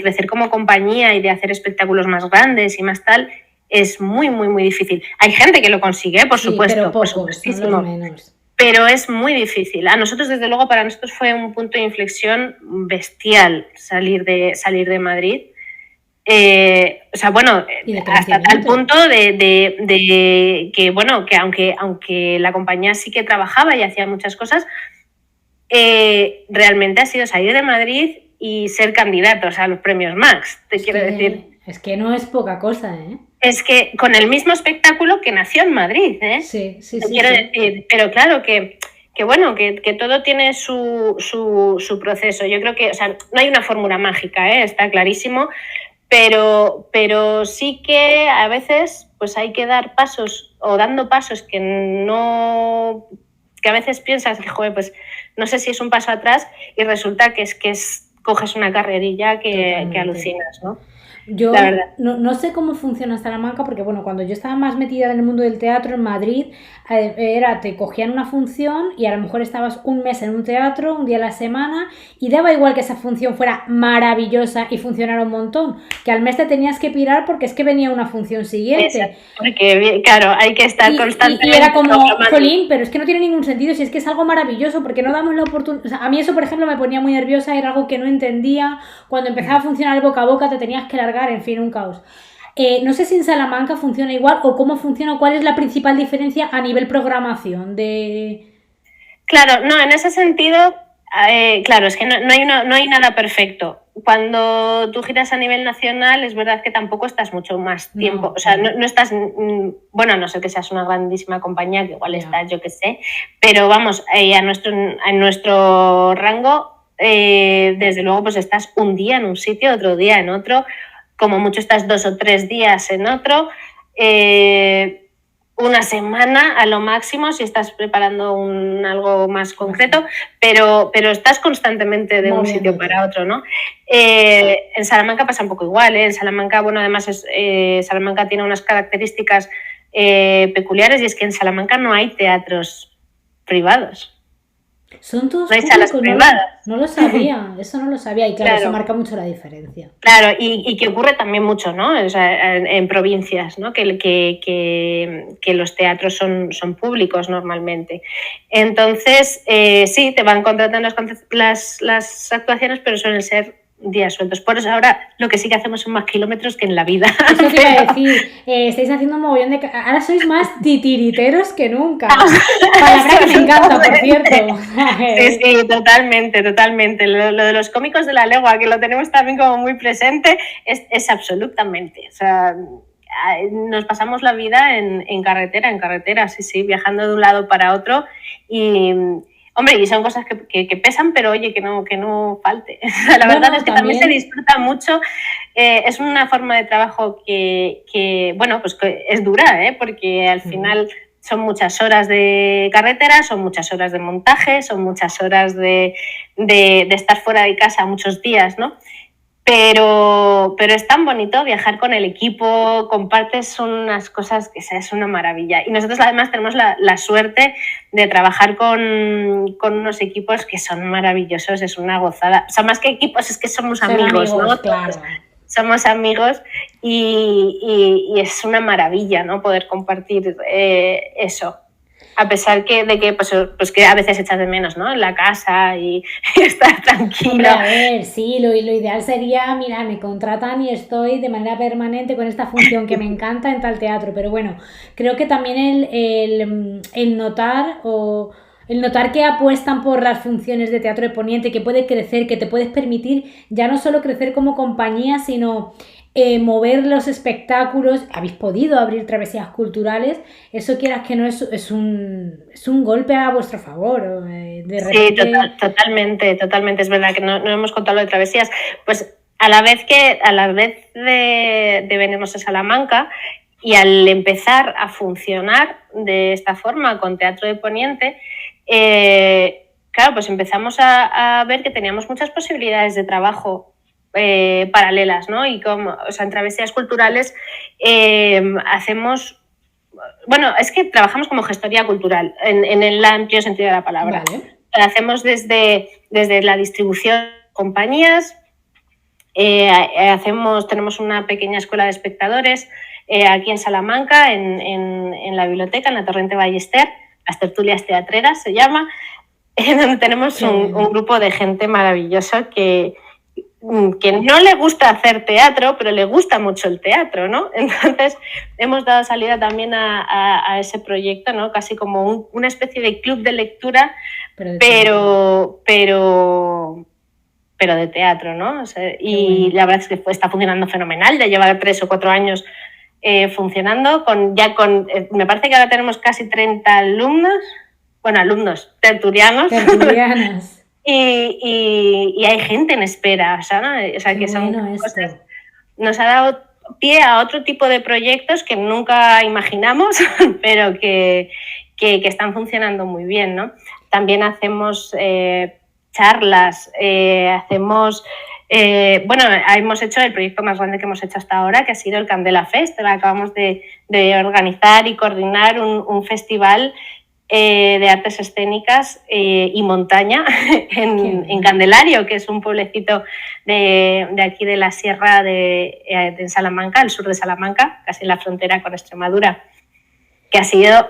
crecer como compañía y de hacer espectáculos más grandes y más tal, es muy, muy, muy difícil. Hay gente que lo consigue, por supuesto. Pero pocos, son los menos. pero es muy difícil. A nosotros, desde luego, para nosotros fue un punto de inflexión bestial salir de Madrid. O sea, bueno, hasta tal punto de que, bueno, que aunque la compañía sí que trabajaba y hacía muchas cosas, realmente ha sido salir de Madrid y ser candidatos a los premios Max, quiero decir. Es que no es poca cosa, ¿eh? Es que con el mismo espectáculo que nació en Madrid, ¿eh? Sí. Quiero decir, pero claro que bueno, que todo tiene su proceso. Yo creo que, o sea, no hay una fórmula mágica, ¿eh? Está clarísimo, pero sí que a veces pues hay que dar pasos o dando pasos que a veces piensas que, joder, pues no sé si es un paso atrás y resulta que coges una carrerilla que alucinas, ¿no? Yo no sé cómo funciona Salamanca porque, bueno, cuando yo estaba más metida en el mundo del teatro en Madrid, te cogían una función y a lo mejor estabas un mes en un teatro, un día a la semana, y daba igual que esa función fuera maravillosa y funcionara un montón, que al mes te tenías que pirar porque es que venía una función siguiente. Exacto, porque, claro, hay que estar constantemente. Y era como, jolín, pero es que no tiene ningún sentido si es que es algo maravilloso, porque no damos la oportunidad. O sea, a mí eso, por ejemplo, me ponía muy nerviosa, era algo que no entendía. Cuando empezaba a funcionar el boca a boca te tenías que largar, en fin, un caos. No sé si en Salamanca funciona igual o cómo funciona o cuál es la principal diferencia a nivel programación de... Claro, no, en ese sentido, claro, es que no hay nada perfecto. Cuando tú giras a nivel nacional, es verdad que tampoco estás mucho más tiempo. O sea, no estás, bueno, a no ser que seas una grandísima compañía, que igual estás, yo qué sé, pero vamos, a nuestro rango, desde luego, pues estás un día en un sitio, otro día en otro, como mucho estás 2 o 3 días en otro, una semana a lo máximo si estás preparando algo más concreto, pero estás constantemente de un sitio para otro, ¿no? En Salamanca pasa un poco igual, ¿eh? En Salamanca, bueno, además Salamanca tiene unas características peculiares y es que en Salamanca no hay teatros privados. Son todos salas privadas. No lo sabía, eso no lo sabía y claro, eso marca mucho la diferencia. Claro, y que ocurre también mucho, ¿no? O sea, en provincias, ¿no? Que los teatros son públicos normalmente. Entonces, sí, te van contratando las actuaciones, pero suelen ser días sueltos. Por eso ahora lo que sí que hacemos son más kilómetros que en la vida. Eso te iba a decir, estáis haciendo un mogollón de... Ahora sois más titiriteros que nunca. Palabra que me encanta, por cierto. Sí, totalmente. Lo de los cómicos de la legua, que lo tenemos también como muy presente, es absolutamente. O sea, nos pasamos la vida en carretera, sí, viajando de un lado para otro y... Hombre, y son cosas que pesan, pero oye, que no falte. La verdad es que también se disfruta mucho. Es una forma de trabajo que bueno, pues que es dura, porque al final son muchas horas de carretera, son muchas horas de montaje, son muchas horas de estar fuera de casa muchos días, ¿no? Pero es tan bonito viajar con el equipo, compartes unas cosas que es una maravilla. Y nosotros además tenemos la suerte de trabajar con unos equipos que son maravillosos, es una gozada. O sea, más que equipos es que somos amigos, ¿no? Claro. Somos amigos y es una maravilla, ¿no? Poder compartir eso. A pesar de que pues que a veces echas de menos, ¿no? En la casa y estar tranquilo. Hombre, a ver, sí, lo ideal sería, mira, me contratan y estoy de manera permanente con esta función que me encanta en tal teatro, pero bueno, creo que también el notar que apuestan por las funciones de teatro de Poniente, que puede crecer, que te puedes permitir ya no solo crecer como compañía, sino... mover los espectáculos, habéis podido abrir travesías culturales, eso quieras que no es un golpe a vuestro favor. De repente... Sí, totalmente, es verdad que no hemos contado lo de travesías, pues a la vez de venirnos a Salamanca y al empezar a funcionar de esta forma con Teatro de Poniente, claro, pues empezamos a ver que teníamos muchas posibilidades de trabajo paralelas, ¿no? Y en travesías culturales hacemos... Bueno, es que trabajamos como gestoría cultural, en el amplio sentido de la palabra. Vale. Hacemos desde la distribución de compañías, tenemos una pequeña escuela de espectadores aquí en Salamanca, en la biblioteca, en la Torrente Ballester, las tertulias teatreras se llama, donde tenemos un grupo de gente maravilloso que no le gusta hacer teatro, pero le gusta mucho el teatro, ¿no? Entonces hemos dado salida también a ese proyecto, ¿no? Casi como una especie de club de lectura, pero de teatro, ¿no? O sea, y la verdad es que está funcionando fenomenal, ya lleva 3 o 4 años funcionando, me parece que ahora tenemos casi 30 alumnos tertulianos. Y hay gente en espera, ¿sabes? O sea, que son cosas, nos ha dado pie a otro tipo de proyectos que nunca imaginamos, pero que están funcionando muy bien, ¿no? También hacemos charlas, hemos hecho el proyecto más grande que hemos hecho hasta ahora, que ha sido el Candela Fest. Acabamos de organizar y coordinar un festival de artes escénicas y montaña en Candelario, que es un pueblecito de aquí de la sierra de Salamanca, al sur de Salamanca, casi en la frontera con Extremadura, que ha sido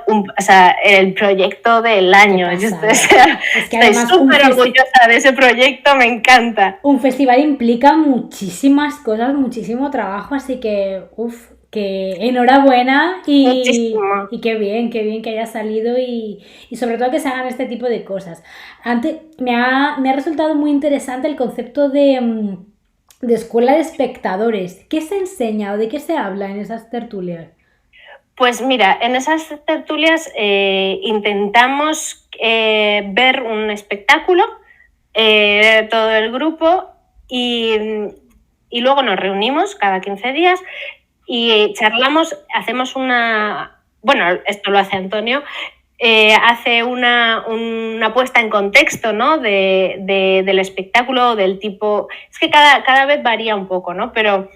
el proyecto del año. Estoy súper orgullosa de ese proyecto, me encanta. Un festival implica muchísimas cosas, muchísimo trabajo, así que que enhorabuena y qué bien que haya salido y sobre todo que se hagan este tipo de cosas. Antes me ha resultado muy interesante el concepto de escuela de espectadores. ¿Qué se enseña o de qué se habla en esas tertulias? Pues mira, en esas tertulias intentamos ver un espectáculo, todo el grupo, y luego nos reunimos cada 15 días y charlamos, hacemos esto lo hace Antonio, hace una puesta en contexto, ¿no? del espectáculo, del tipo, es que cada vez varía un poco, ¿no? Pero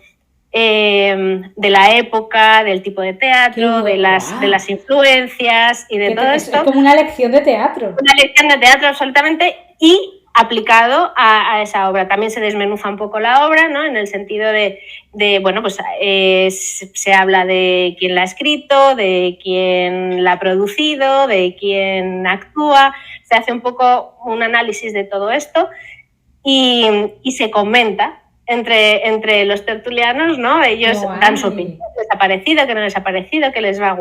de la época, del tipo de teatro, de las influencias y de todo esto. Es como una lección de teatro. Una lección de teatro, absolutamente, y aplicado a esa obra. También se desmenuza un poco la obra, ¿no? En el sentido se habla de quién la ha escrito, de quién la ha producido, de quién actúa, se hace un poco un análisis de todo esto y se comenta entre los tertulianos, ¿no? Ellos dan su opinión, qué les ha parecido, qué no les ha parecido, qué les ha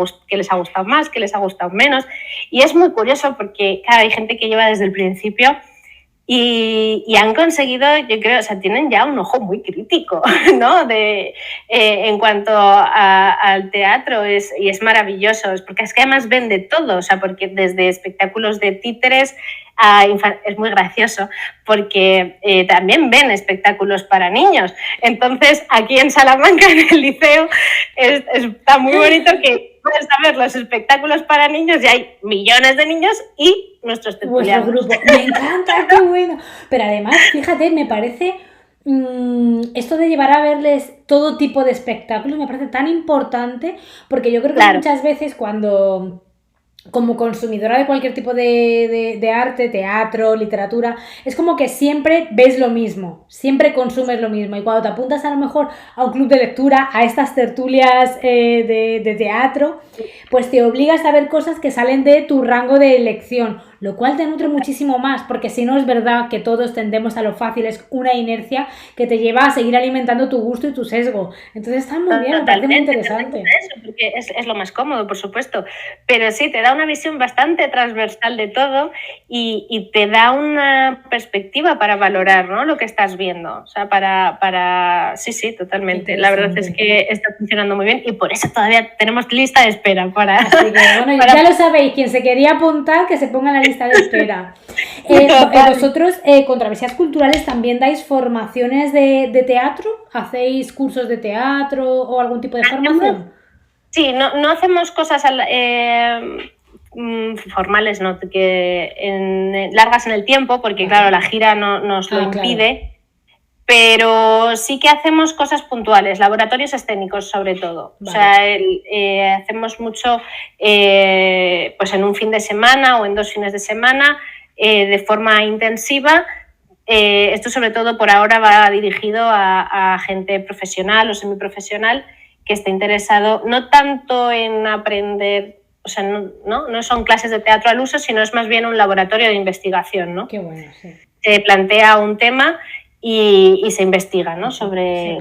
gustado más, qué les ha gustado menos. Y es muy curioso porque, claro, hay gente que lleva desde el principio y han conseguido, yo creo, o sea, tienen ya un ojo muy crítico, ¿no? En cuanto al teatro, y es maravilloso, porque es que además ven de todo, o sea, porque desde espectáculos de títeres es muy gracioso, porque también ven espectáculos para niños. Entonces, aquí en Salamanca, en el liceo, está muy bonito que puedes saber los espectáculos para niños y hay millones de niños y nuestros tertulianos. Vuestro grupo. Me encanta, qué bueno. Pero además, fíjate, me parece esto de llevar a verles todo tipo de espectáculos me parece tan importante, porque yo creo que muchas veces cuando, como consumidora de cualquier tipo de arte, teatro, literatura, es como que siempre ves lo mismo, siempre consumes lo mismo, y cuando te apuntas a lo mejor a un club de lectura, a estas tertulias de teatro, pues te obligas a ver cosas que salen de tu rango de elección, lo cual te nutre muchísimo más, porque si no es verdad que todos tendemos a lo fácil, es una inercia que te lleva a seguir alimentando tu gusto y tu sesgo. Entonces está muy bien, me parece muy interesante. Eso, porque es lo más cómodo, por supuesto, pero sí, te da una visión bastante transversal de todo y te da una perspectiva para valorar, ¿no? Lo que estás viendo, o sea, sí, totalmente. La verdad es que está funcionando muy bien y por eso todavía tenemos lista de espera para... Así que, bueno, ya lo sabéis, quien se quería apuntar, que se ponga en la lista de espera. Vosotros, con Travesías Culturales, ¿también dais formaciones de teatro? ¿Hacéis cursos de teatro o algún tipo de formación? Sí, no hacemos cosas formales, ¿no? Largas en el tiempo, porque claro, la gira nos lo impide. Claro. Pero sí que hacemos cosas puntuales, laboratorios escénicos sobre todo. Vale. O sea, hacemos mucho pues en un fin de semana o en 2 fines de semana de forma intensiva. Esto sobre todo por ahora va dirigido a gente profesional o semiprofesional que esté interesado no tanto en aprender o sea, no son clases de teatro al uso, sino es más bien un laboratorio de investigación, ¿no? Qué bueno, sí. Se plantea un tema y se investiga, ¿no? sobre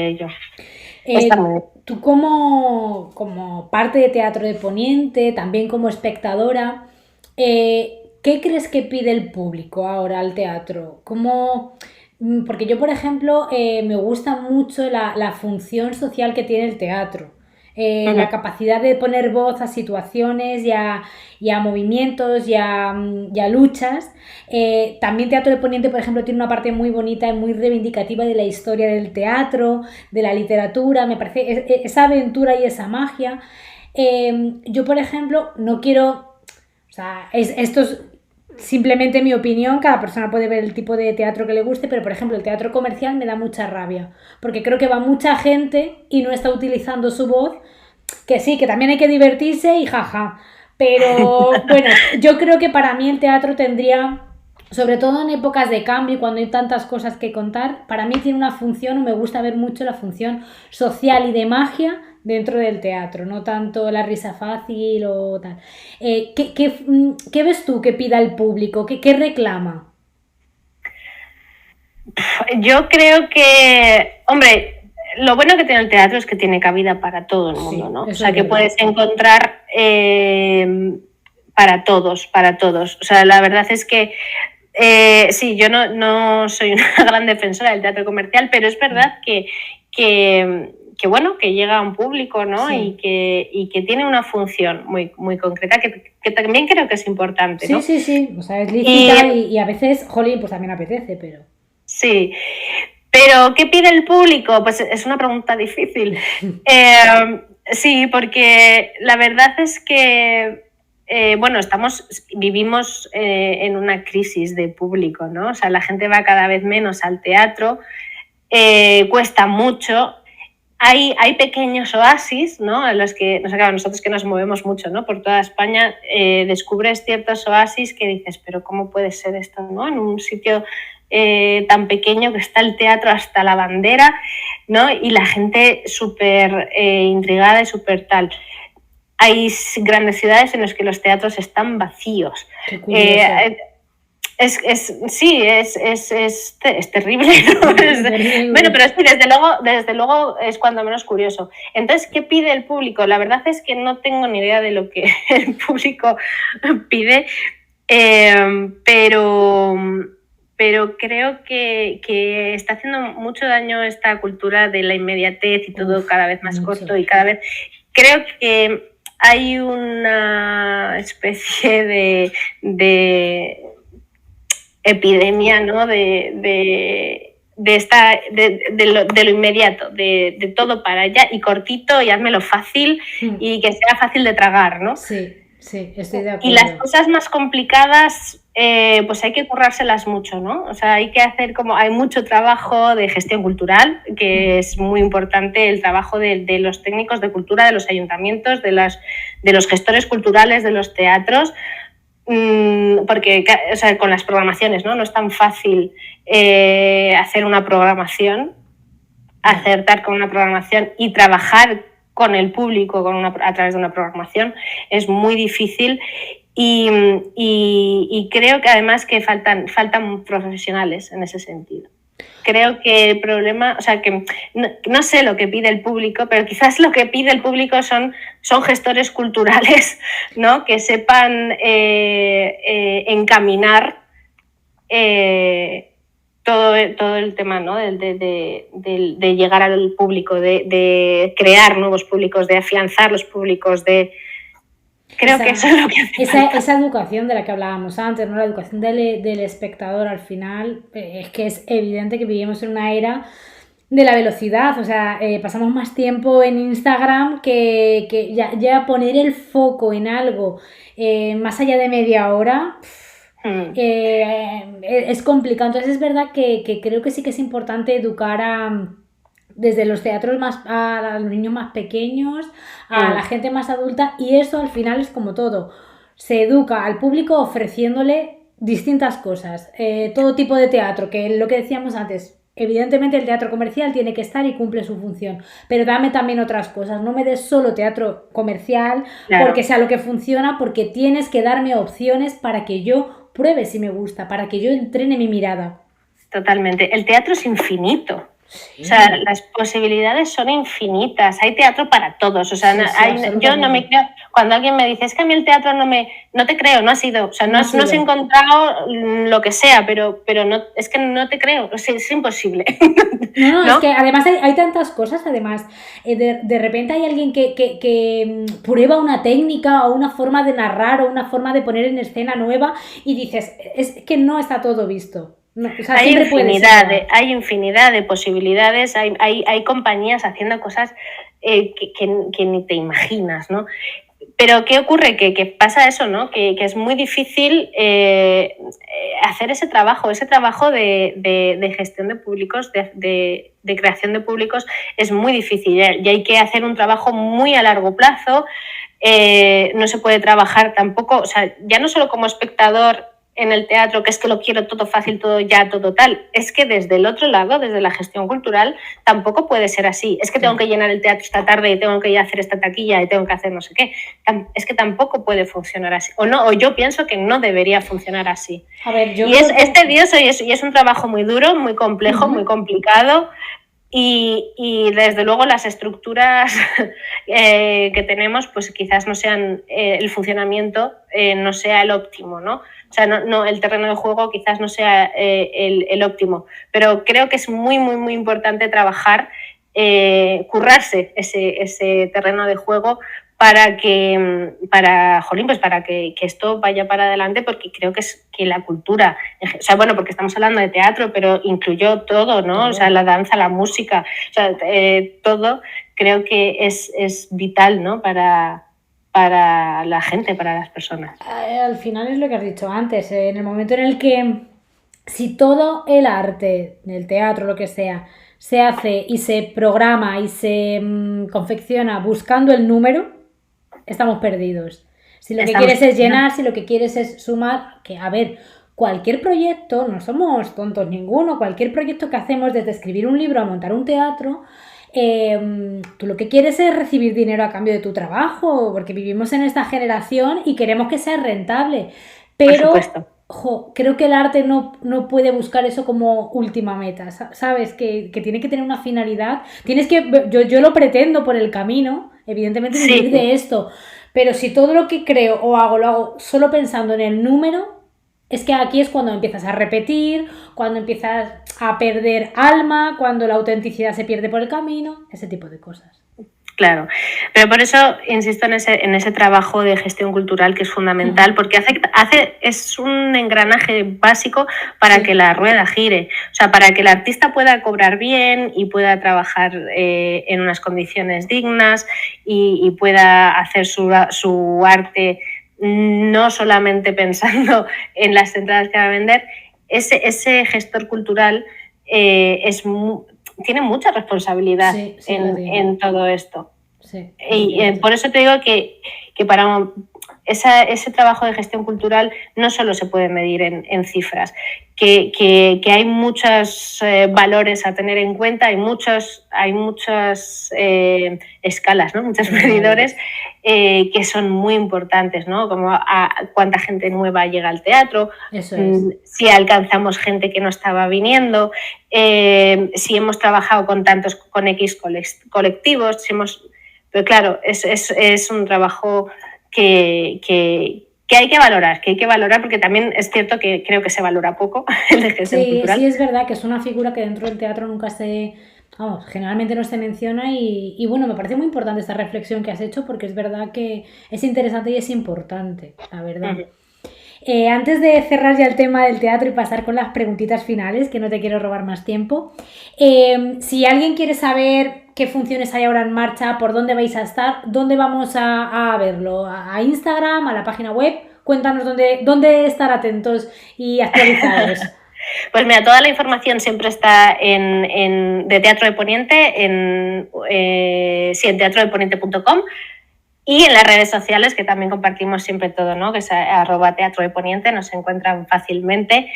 ello. Tú como parte de Teatro de Poniente, también como espectadora, ¿qué crees que pide el público ahora al teatro? Porque yo, por ejemplo, me gusta mucho la función social que tiene el teatro. La capacidad de poner voz a situaciones y a movimientos y a luchas. También Teatro de Poniente, por ejemplo, tiene una parte muy bonita y muy reivindicativa de la historia del teatro, de la literatura, me parece esa aventura y esa magia. Yo, por ejemplo, no quiero... O sea, esto es simplemente mi opinión, cada persona puede ver el tipo de teatro que le guste, pero por ejemplo el teatro comercial me da mucha rabia, porque creo que va mucha gente y no está utilizando su voz, que sí, que también hay que divertirse y jaja, pero bueno, yo creo que para mí el teatro tendría, sobre todo en épocas de cambio y cuando hay tantas cosas que contar, para mí tiene una función, o me gusta ver mucho la función social y de magia dentro del teatro, no tanto la risa fácil o tal. ¿Qué ves tú que pida el público? ¿Qué reclama? Yo creo que, hombre, lo bueno que tiene el teatro es que tiene cabida para todo el mundo, ¿no? O sea, que puedes encontrar para todos. O sea, la verdad es que sí, yo no soy una gran defensora del teatro comercial, pero es verdad que bueno, que llega a un público, ¿no? Sí. Y que tiene una función muy, muy concreta que también creo que es importante, ¿no? Sí, o sea, es lícita y a veces, jolín, pues también apetece, pero... Sí, pero ¿qué pide el público? Pues es una pregunta difícil. Sí, porque la verdad es que bueno, vivimos en una crisis de público, ¿no? O sea, la gente va cada vez menos al teatro, cuesta mucho. Hay pequeños oasis, ¿no? En los que, no sé, claro, nosotros que nos movemos mucho, ¿no? Por toda España, descubres ciertos oasis que dices, pero ¿cómo puede ser esto, ¿no? En un sitio tan pequeño que está el teatro hasta la bandera, ¿no? Y la gente súper intrigada y súper tal. Hay grandes ciudades en las que los teatros están vacíos. Qué curioso. Es terrible, ¿no? Bueno, pero sí, desde luego es cuando menos curioso. Entonces, ¿qué pide el público? La verdad es que no tengo ni idea de lo que el público pide, pero creo que está haciendo mucho daño esta cultura de la inmediatez y todo cada vez más corto y cada vez... Creo que hay una especie de epidemia, ¿no? de lo inmediato, de todo para allá y cortito y házmelo fácil y que sea fácil de tragar, ¿no? Sí, estoy de acuerdo. Y las cosas más complicadas, pues hay que currárselas mucho, ¿no? O sea, hay mucho trabajo de gestión cultural, que es muy importante, el trabajo de los técnicos de cultura, de los ayuntamientos, de los gestores culturales de los teatros, porque, o sea, con las programaciones, ¿no? No es tan fácil hacer una programación, acertar con una programación y trabajar con el público a través de una programación es muy difícil y creo que además que faltan profesionales en ese sentido. Creo que el problema, o sea, que no sé lo que pide el público, pero quizás lo que pide el público son gestores culturales, ¿no? Que sepan encaminar todo el tema, ¿no? de llegar al público, de crear nuevos públicos, de afianzar los públicos, Creo que eso es lo que hace esa educación de la que hablábamos antes, ¿no? La educación del espectador al final, es que es evidente que vivimos en una era de la velocidad, o sea, pasamos más tiempo en Instagram que ya poner el foco en algo más allá de media hora es complicado. Entonces es verdad que creo que sí que es importante educar desde los teatros a los niños más pequeños, a la gente más adulta, y eso al final es como todo. Se educa al público ofreciéndole distintas cosas, todo tipo de teatro, que lo que decíamos antes, Evidentemente el teatro comercial tiene que estar y cumple su función, pero dame también otras cosas, no me des solo teatro comercial porque sea lo que funciona, porque tienes que darme opciones para que yo pruebe si me gusta, para que yo entrene mi mirada. Totalmente. El teatro es infinito. Sí. O sea, las posibilidades son infinitas. Hay teatro para todos. O sea, yo no me creo. Cuando alguien me dice, es que a mí el teatro no te creo, no ha sido. O sea, no has encontrado lo que sea, pero no, es que no te creo. O sea, es imposible. No, es que además hay tantas cosas. Además, de repente hay alguien que prueba una técnica o una forma de narrar o una forma de poner en escena nueva y dices, es que no está todo visto. No, o sea, hay infinidad de posibilidades, hay compañías haciendo cosas que ni te imaginas, ¿no? Pero ¿qué ocurre? Que pasa eso, ¿no? Que es muy difícil hacer ese trabajo de gestión de públicos, de creación de públicos, es muy difícil y hay que hacer un trabajo muy a largo plazo. No se puede trabajar tampoco, o sea, ya no solo como espectador en el teatro, que es que lo quiero todo fácil, todo ya, todo tal. Es que desde el otro lado, desde la gestión cultural, tampoco puede ser así. Es que tengo que llenar el teatro esta tarde y tengo que ir a hacer esta taquilla y tengo que hacer no sé qué. Es que tampoco puede funcionar así. O yo pienso que no debería funcionar así. A ver, es tedioso y es un trabajo muy duro, muy complejo, muy complicado. Y desde luego las estructuras que tenemos, pues quizás no sean el funcionamiento no sea el óptimo, ¿no? O sea, no, el terreno de juego quizás no sea el óptimo, pero creo que es muy, muy, muy importante trabajar, currarse ese terreno de juego para que esto vaya para adelante, porque creo que la cultura, o sea, bueno, porque estamos hablando de teatro, pero incluyó todo, ¿no? O sea, la danza, la música, o sea, todo creo que es vital, ¿no? Para la gente, para las personas. Al final es lo que has dicho antes, en el momento en el que si todo el arte, el teatro, lo que sea, se hace y se programa y se confecciona buscando el número, estamos perdidos. Si lo que quieres es llenar, si lo que quieres es sumar, que a ver, cualquier proyecto, no somos tontos ninguno, cualquier proyecto que hacemos desde escribir un libro a montar un teatro, tú lo que quieres es recibir dinero a cambio de tu trabajo, porque vivimos en esta generación y queremos que sea rentable, pero creo que el arte no puede buscar eso como última meta, ¿sabes? Que tiene que tener una finalidad, yo lo pretendo por el camino, evidentemente vivir de esto, pero si todo lo que creo o hago lo hago solo pensando en el número, es que aquí es cuando empiezas a repetir, cuando empiezas a perder alma, cuando la autenticidad se pierde por el camino, ese tipo de cosas. Claro, pero por eso insisto en ese trabajo de gestión cultural que es fundamental, porque es un engranaje básico para que la rueda gire, o sea, para que el artista pueda cobrar bien y pueda trabajar en unas condiciones dignas y pueda hacer su arte no solamente pensando en las entradas que va a vender. Ese gestor cultural tiene mucha responsabilidad en todo esto. Sí, y por eso te digo que para ese trabajo de gestión cultural no solo se puede medir en cifras, que hay muchos valores a tener en cuenta, hay muchas escalas, ¿no? Muchos medidores que son muy importantes, ¿no? Como a cuánta gente nueva llega al teatro, si alcanzamos gente que no estaba viniendo, si hemos trabajado con X colectivos, pero claro, es un trabajo que hay que valorar, porque también es cierto que creo que se valora poco el de gestión cultural. Sí, es verdad que es una figura que dentro del teatro generalmente no se menciona y bueno, me parece muy importante esta reflexión que has hecho, porque es verdad que es interesante y es importante, la verdad. Antes de cerrar ya el tema del teatro y pasar con las preguntitas finales, que no te quiero robar más tiempo, si alguien quiere saber qué funciones hay ahora en marcha, por dónde vais a estar, ¿dónde vamos a verlo? ¿A Instagram, a la página web? Cuéntanos dónde estar atentos y actualizados. Pues mira, toda la información siempre está de Teatro de Poniente, en teatrodeponiente.com. Y en las redes sociales, que también compartimos siempre todo, ¿no? Que es @Teatro de Poniente, nos encuentran fácilmente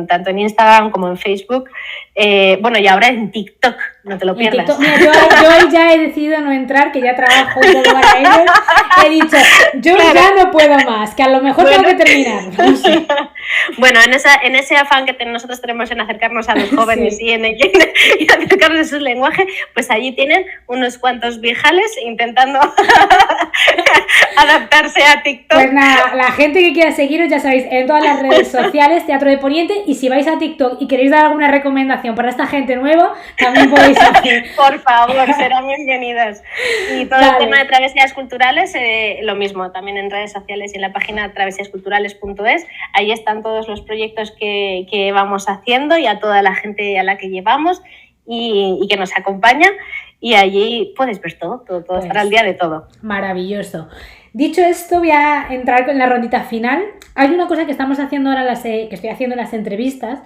tanto en Instagram como en Facebook. Bueno, y ahora en TikTok, no te lo pierdas. TikTok, mira, yo ahí ya he decidido no entrar, que ya trabajo y todo para ellos. He dicho, yo ya no puedo más, que a lo mejor tengo que terminar. No sé. Bueno, en ese afán que nosotros tenemos en acercarnos a los jóvenes y en acercarnos a su lenguaje, pues allí tienen unos cuantos viejales intentando adaptarse a TikTok. Pues nada, la gente que quiera seguiros, ya sabéis, en todas las redes sociales, Teatro de Poniente, y si vais a TikTok y queréis dar alguna recomendación para esta gente nueva, también podéis hacer. Por favor, serán bienvenidas. Y todo el tema de travesías culturales, lo mismo, también en redes sociales y en la página travesiasculturales.es, ahí están todos los proyectos que vamos haciendo y a toda la gente a la que llevamos y que nos acompaña, y allí puedes ver todo pues, estará al día de todo. Maravilloso. Dicho esto, voy a entrar con la rondita final. Hay una cosa que estamos haciendo ahora, que estoy haciendo en las entrevistas,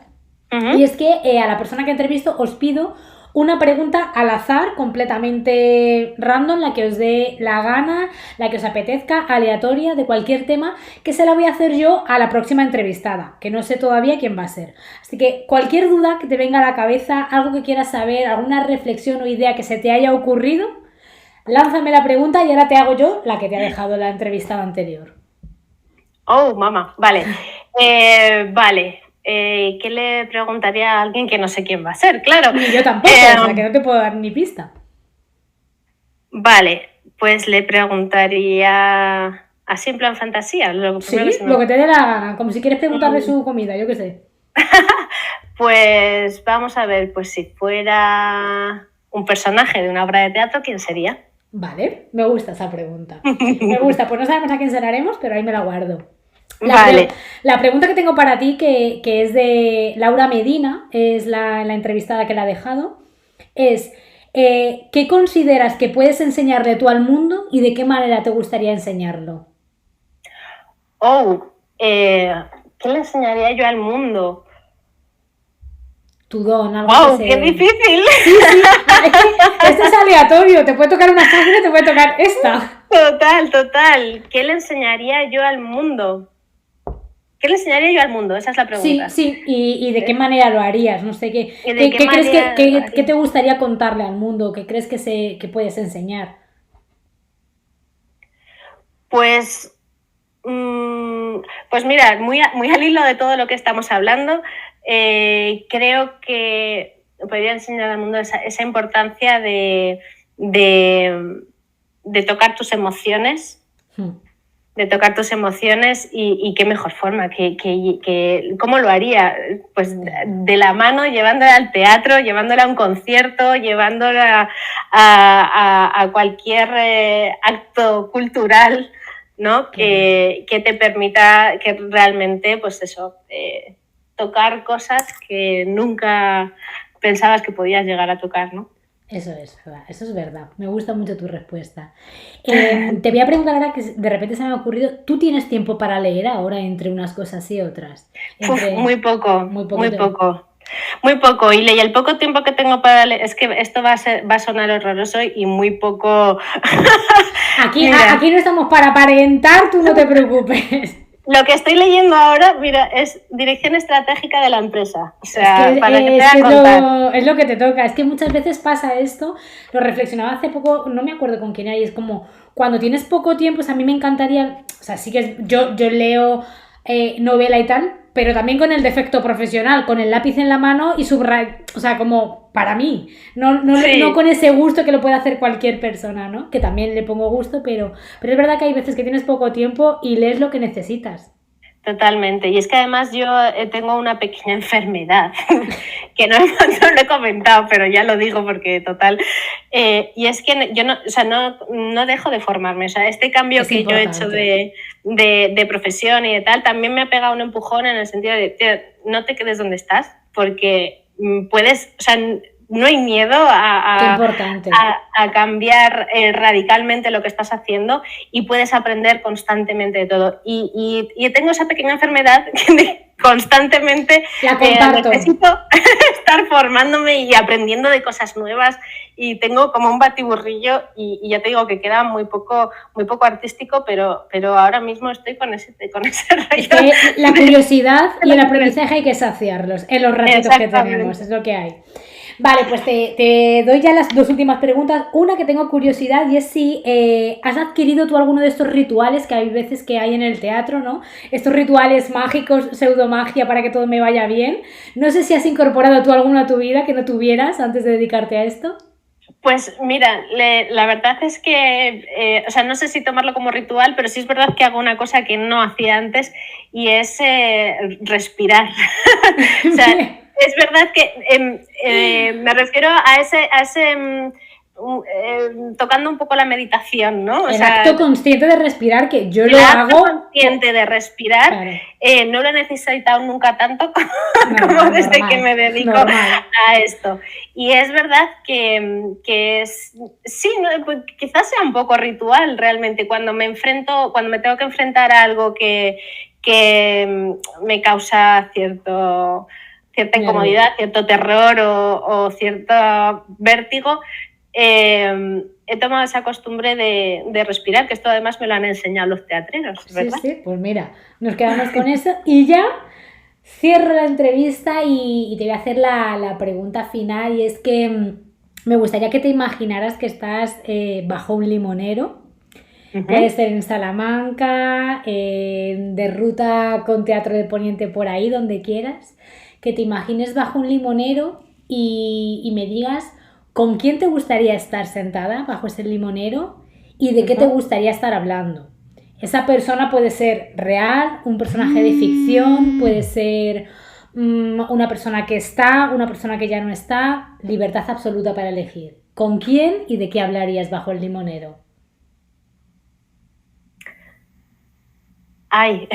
y es que a la persona que entrevisto os pido una pregunta al azar, completamente random, la que os dé la gana, la que os apetezca, aleatoria, de cualquier tema, que se la voy a hacer yo a la próxima entrevistada, que no sé todavía quién va a ser. Así que cualquier duda que te venga a la cabeza, algo que quieras saber, alguna reflexión o idea que se te haya ocurrido, lánzame la pregunta y ahora te hago yo la que te ha dejado la entrevistada anterior. Oh, mamá, vale. Vale. ¿Qué le preguntaría a alguien que no sé quién va a ser? Claro. Ni yo tampoco, o sea que no te puedo dar ni pista. Vale, pues le preguntaría así en plan fantasía. Lo que te dé la gana, como si quieres preguntarle su comida, yo qué sé. Pues vamos a ver, pues si fuera un personaje de una obra de teatro, ¿quién sería? Vale, me gusta esa pregunta. Me gusta, pues no sabemos a quién cenaremos, pero ahí me la guardo. La pregunta que tengo para ti, que es de Laura Medina, es la entrevistada que la ha dejado, es ¿qué consideras que puedes enseñarle tú al mundo y de qué manera te gustaría enseñarlo? ¿Qué le enseñaría yo al mundo? Tu don, algo ¡Wow! que ¡Qué difícil! Sí. Esto es aleatorio, te puede tocar una fácil y te puede tocar esta. Total. ¿Qué le enseñaría yo al mundo? ¿Qué le enseñaría yo al mundo? Esa es la pregunta. Sí. ¿Y de qué manera lo harías? No sé qué. ¿Qué crees que te gustaría contarle al mundo? ¿Qué crees que puedes enseñar? Pues mira, muy al hilo de todo lo que estamos hablando, creo que podría enseñar al mundo esa importancia de tocar tus emociones. De tocar tus emociones y qué mejor forma, ¿cómo lo haría? Pues de la mano, llevándola al teatro, llevándola a un concierto, llevándola a cualquier acto cultural, ¿no? Que te permita que realmente, pues eso, tocar cosas que nunca pensabas que podías llegar a tocar, ¿no? Eso es verdad. Me gusta mucho tu respuesta. Te voy a preguntar ahora, que de repente se me ha ocurrido, ¿tú tienes tiempo para leer ahora entre unas cosas y otras? Muy poco. Y el poco tiempo que tengo para leer, es que esto va a sonar horroroso y muy poco... Aquí no estamos para aparentar, tú no te preocupes. Lo que estoy leyendo ahora, mira, es dirección estratégica de la empresa. O sea, para que te haga contar. Es lo que te toca. Es que muchas veces pasa esto. Lo reflexionaba hace poco, no me acuerdo con quién era, y es como, cuando tienes poco tiempo, pues a mí me encantaría, o sea, sí que yo leo novela y tal, pero también con el defecto profesional, con el lápiz en la mano y subrayar, o sea, como para mí, no con ese gusto que lo puede hacer cualquier persona, ¿no? Que también le pongo gusto, pero es verdad que hay veces que tienes poco tiempo y lees lo que necesitas. Totalmente. Y es que además yo tengo una pequeña enfermedad que no lo he comentado, pero ya lo digo porque total. Y es que yo no dejo de formarme. O sea, este cambio que yo he hecho de profesión y de tal, también me ha pegado un empujón en el sentido de, tío, no te quedes donde estás, porque puedes, o sea, no hay miedo a cambiar radicalmente lo que estás haciendo y puedes aprender constantemente de todo. Y tengo esa pequeña enfermedad constantemente La comparto. necesito estar formándome y aprendiendo de cosas nuevas y tengo como un batiburrillo y ya te digo que queda muy poco artístico, pero ahora mismo estoy con ese Es que la curiosidad y el aprendizaje hay que saciarlos en los ratitos que tenemos, es lo que hay. Vale, pues te doy ya las dos últimas preguntas. Una que tengo curiosidad y es si has adquirido tú alguno de estos rituales que hay veces que hay en el teatro, ¿no? Estos rituales mágicos, pseudomagia para que todo me vaya bien. No sé si has incorporado tú alguno a tu vida que no tuvieras antes de dedicarte a esto. Pues mira, la verdad es que, o sea, no sé si tomarlo como ritual, pero sí es verdad que hago una cosa que no hacía antes y es respirar. O sea, es verdad que me refiero a ese tocando un poco la meditación, ¿no? El acto consciente de respirar, que yo lo hago. El acto consciente de respirar, claro. No lo he necesitado nunca tanto como desde que me dedico a esto. Y es verdad que sí, pues quizás sea un poco ritual realmente cuando me tengo que enfrentar a algo que me causa cierta incomodidad, cierto terror o cierto vértigo. He tomado esa costumbre de respirar, que esto además me lo han enseñado los teatreros, ¿verdad? Sí, pues mira, nos quedamos con eso y ya cierro la entrevista y te voy a hacer la pregunta final, y es que me gustaría que te imaginaras que estás bajo un limonero. Puede ser en Salamanca, de ruta con Teatro de Poniente por ahí, donde quieras, que te imagines bajo un limonero y me digas con quién te gustaría estar sentada bajo ese limonero y de qué te gustaría estar hablando. Esa persona puede ser real, un personaje de ficción, puede ser una persona que está, una persona que ya no está, libertad absoluta para elegir. ¿Con quién y de qué hablarías bajo el limonero? Ay,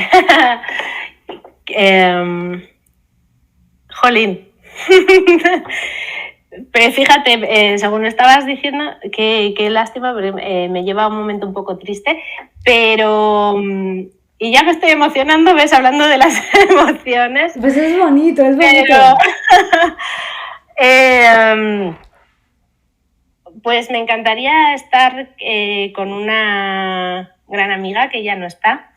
jolín. Pero fíjate, según estabas diciendo, qué lástima, pero me lleva a un momento un poco triste, pero... Y ya me estoy emocionando, ves, hablando de las emociones. Pues es bonito, es bonito. Pero, pues me encantaría estar con una gran amiga que ya no está,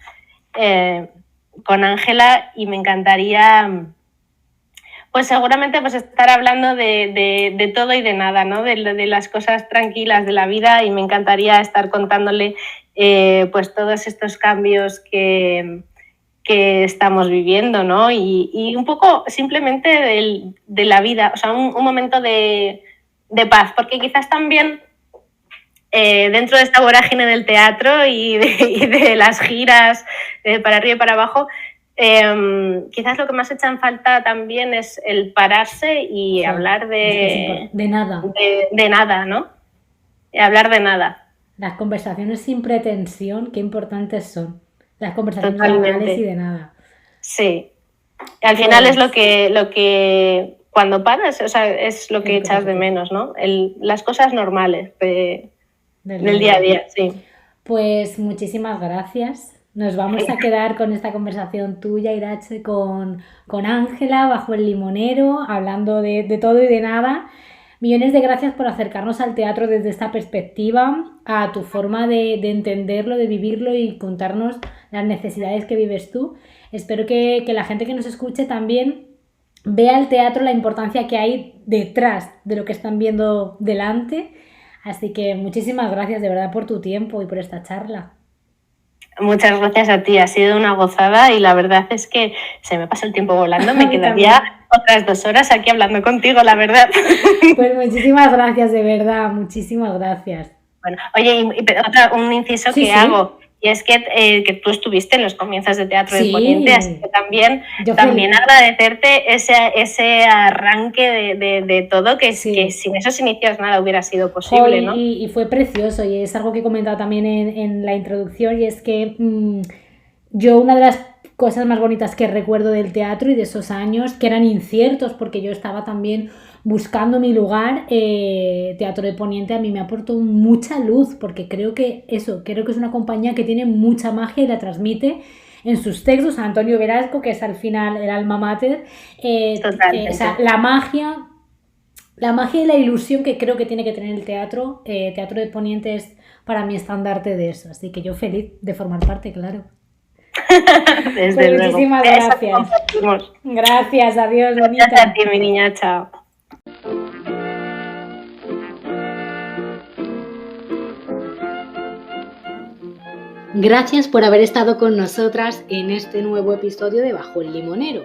con Ángela, y me encantaría... Pues seguramente pues estar hablando de todo y de nada, ¿no? De las cosas tranquilas de la vida, y me encantaría estar contándole pues todos estos cambios que estamos viviendo, ¿no? Y un poco simplemente de la vida, o sea, un momento de paz, porque quizás también dentro de esta vorágine del teatro y de las giras para arriba y para abajo, quizás lo que más echa en falta también es el pararse y hablar de nada. De nada, ¿no? Hablar de nada. Las conversaciones sin pretensión, qué importantes son. Las conversaciones banales y de nada. Sí. Al final es lo que cuando paras, o sea, es lo que echas de menos, ¿no? Las cosas normales del día a día, sí. Pues muchísimas gracias. Nos vamos a quedar con esta conversación tuya, Irache, con Ángela bajo el limonero, hablando de todo y de nada. Millones de gracias por acercarnos al teatro desde esta perspectiva, a tu forma de entenderlo, de vivirlo y contarnos las necesidades que vives tú. Espero que la gente que nos escuche también vea el teatro, la importancia que hay detrás de lo que están viendo delante. Así que muchísimas gracias de verdad por tu tiempo y por esta charla. Muchas gracias a ti, ha sido una gozada y la verdad es que se me pasa el tiempo volando, me quedaría otras 2 horas aquí hablando contigo, la verdad. Pues muchísimas gracias, de verdad, muchísimas gracias. Bueno, oye, un inciso que hago, y es que tú estuviste en los comienzos de Teatro de Poniente, así que también agradecerte ese arranque de todo, que sin esos inicios nada hubiera sido posible, ¿no? Y fue precioso, y es algo que he comentado también en la introducción, y es que yo una de las cosas más bonitas que recuerdo del teatro y de esos años, que eran inciertos porque yo estaba también buscando mi lugar, Teatro de Poniente a mí me aportó mucha luz, porque creo que es una compañía que tiene mucha magia y la transmite en sus textos, Antonio Velasco, que es al final el alma mater, Totalmente. o sea, la magia y la ilusión que creo que tiene que tener el teatro. Teatro de Poniente es para mí estandarte de eso, así que yo feliz de formar parte, claro. Desde Pues luego. muchísimas Eso gracias. compartimos. Gracias, adiós, bonita. Gracias a ti, mi niña, chao. Gracias por haber estado con nosotras en este nuevo episodio de Bajo el Limonero.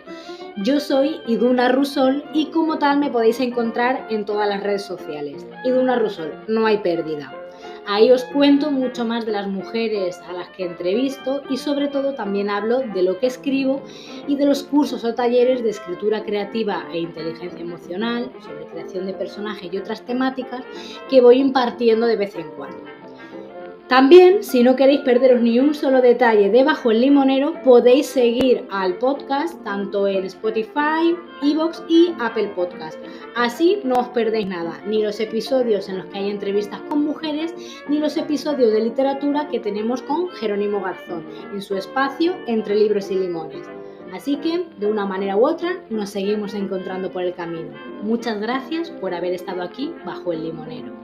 Yo soy Iduna Rusol y como tal me podéis encontrar en todas las redes sociales. Iduna Rusol, no hay pérdida. Ahí os cuento mucho más de las mujeres a las que entrevisto y sobre todo también hablo de lo que escribo y de los cursos o talleres de escritura creativa e inteligencia emocional, sobre creación de personajes y otras temáticas que voy impartiendo de vez en cuando. También, si no queréis perderos ni un solo detalle de Bajo el Limonero, podéis seguir al podcast tanto en Spotify, iVoox y Apple Podcast. Así no os perdéis nada, ni los episodios en los que hay entrevistas con mujeres, ni los episodios de literatura que tenemos con Jerónimo Garzón en su espacio Entre Libros y Limones. Así que, de una manera u otra, nos seguimos encontrando por el camino. Muchas gracias por haber estado aquí Bajo el Limonero.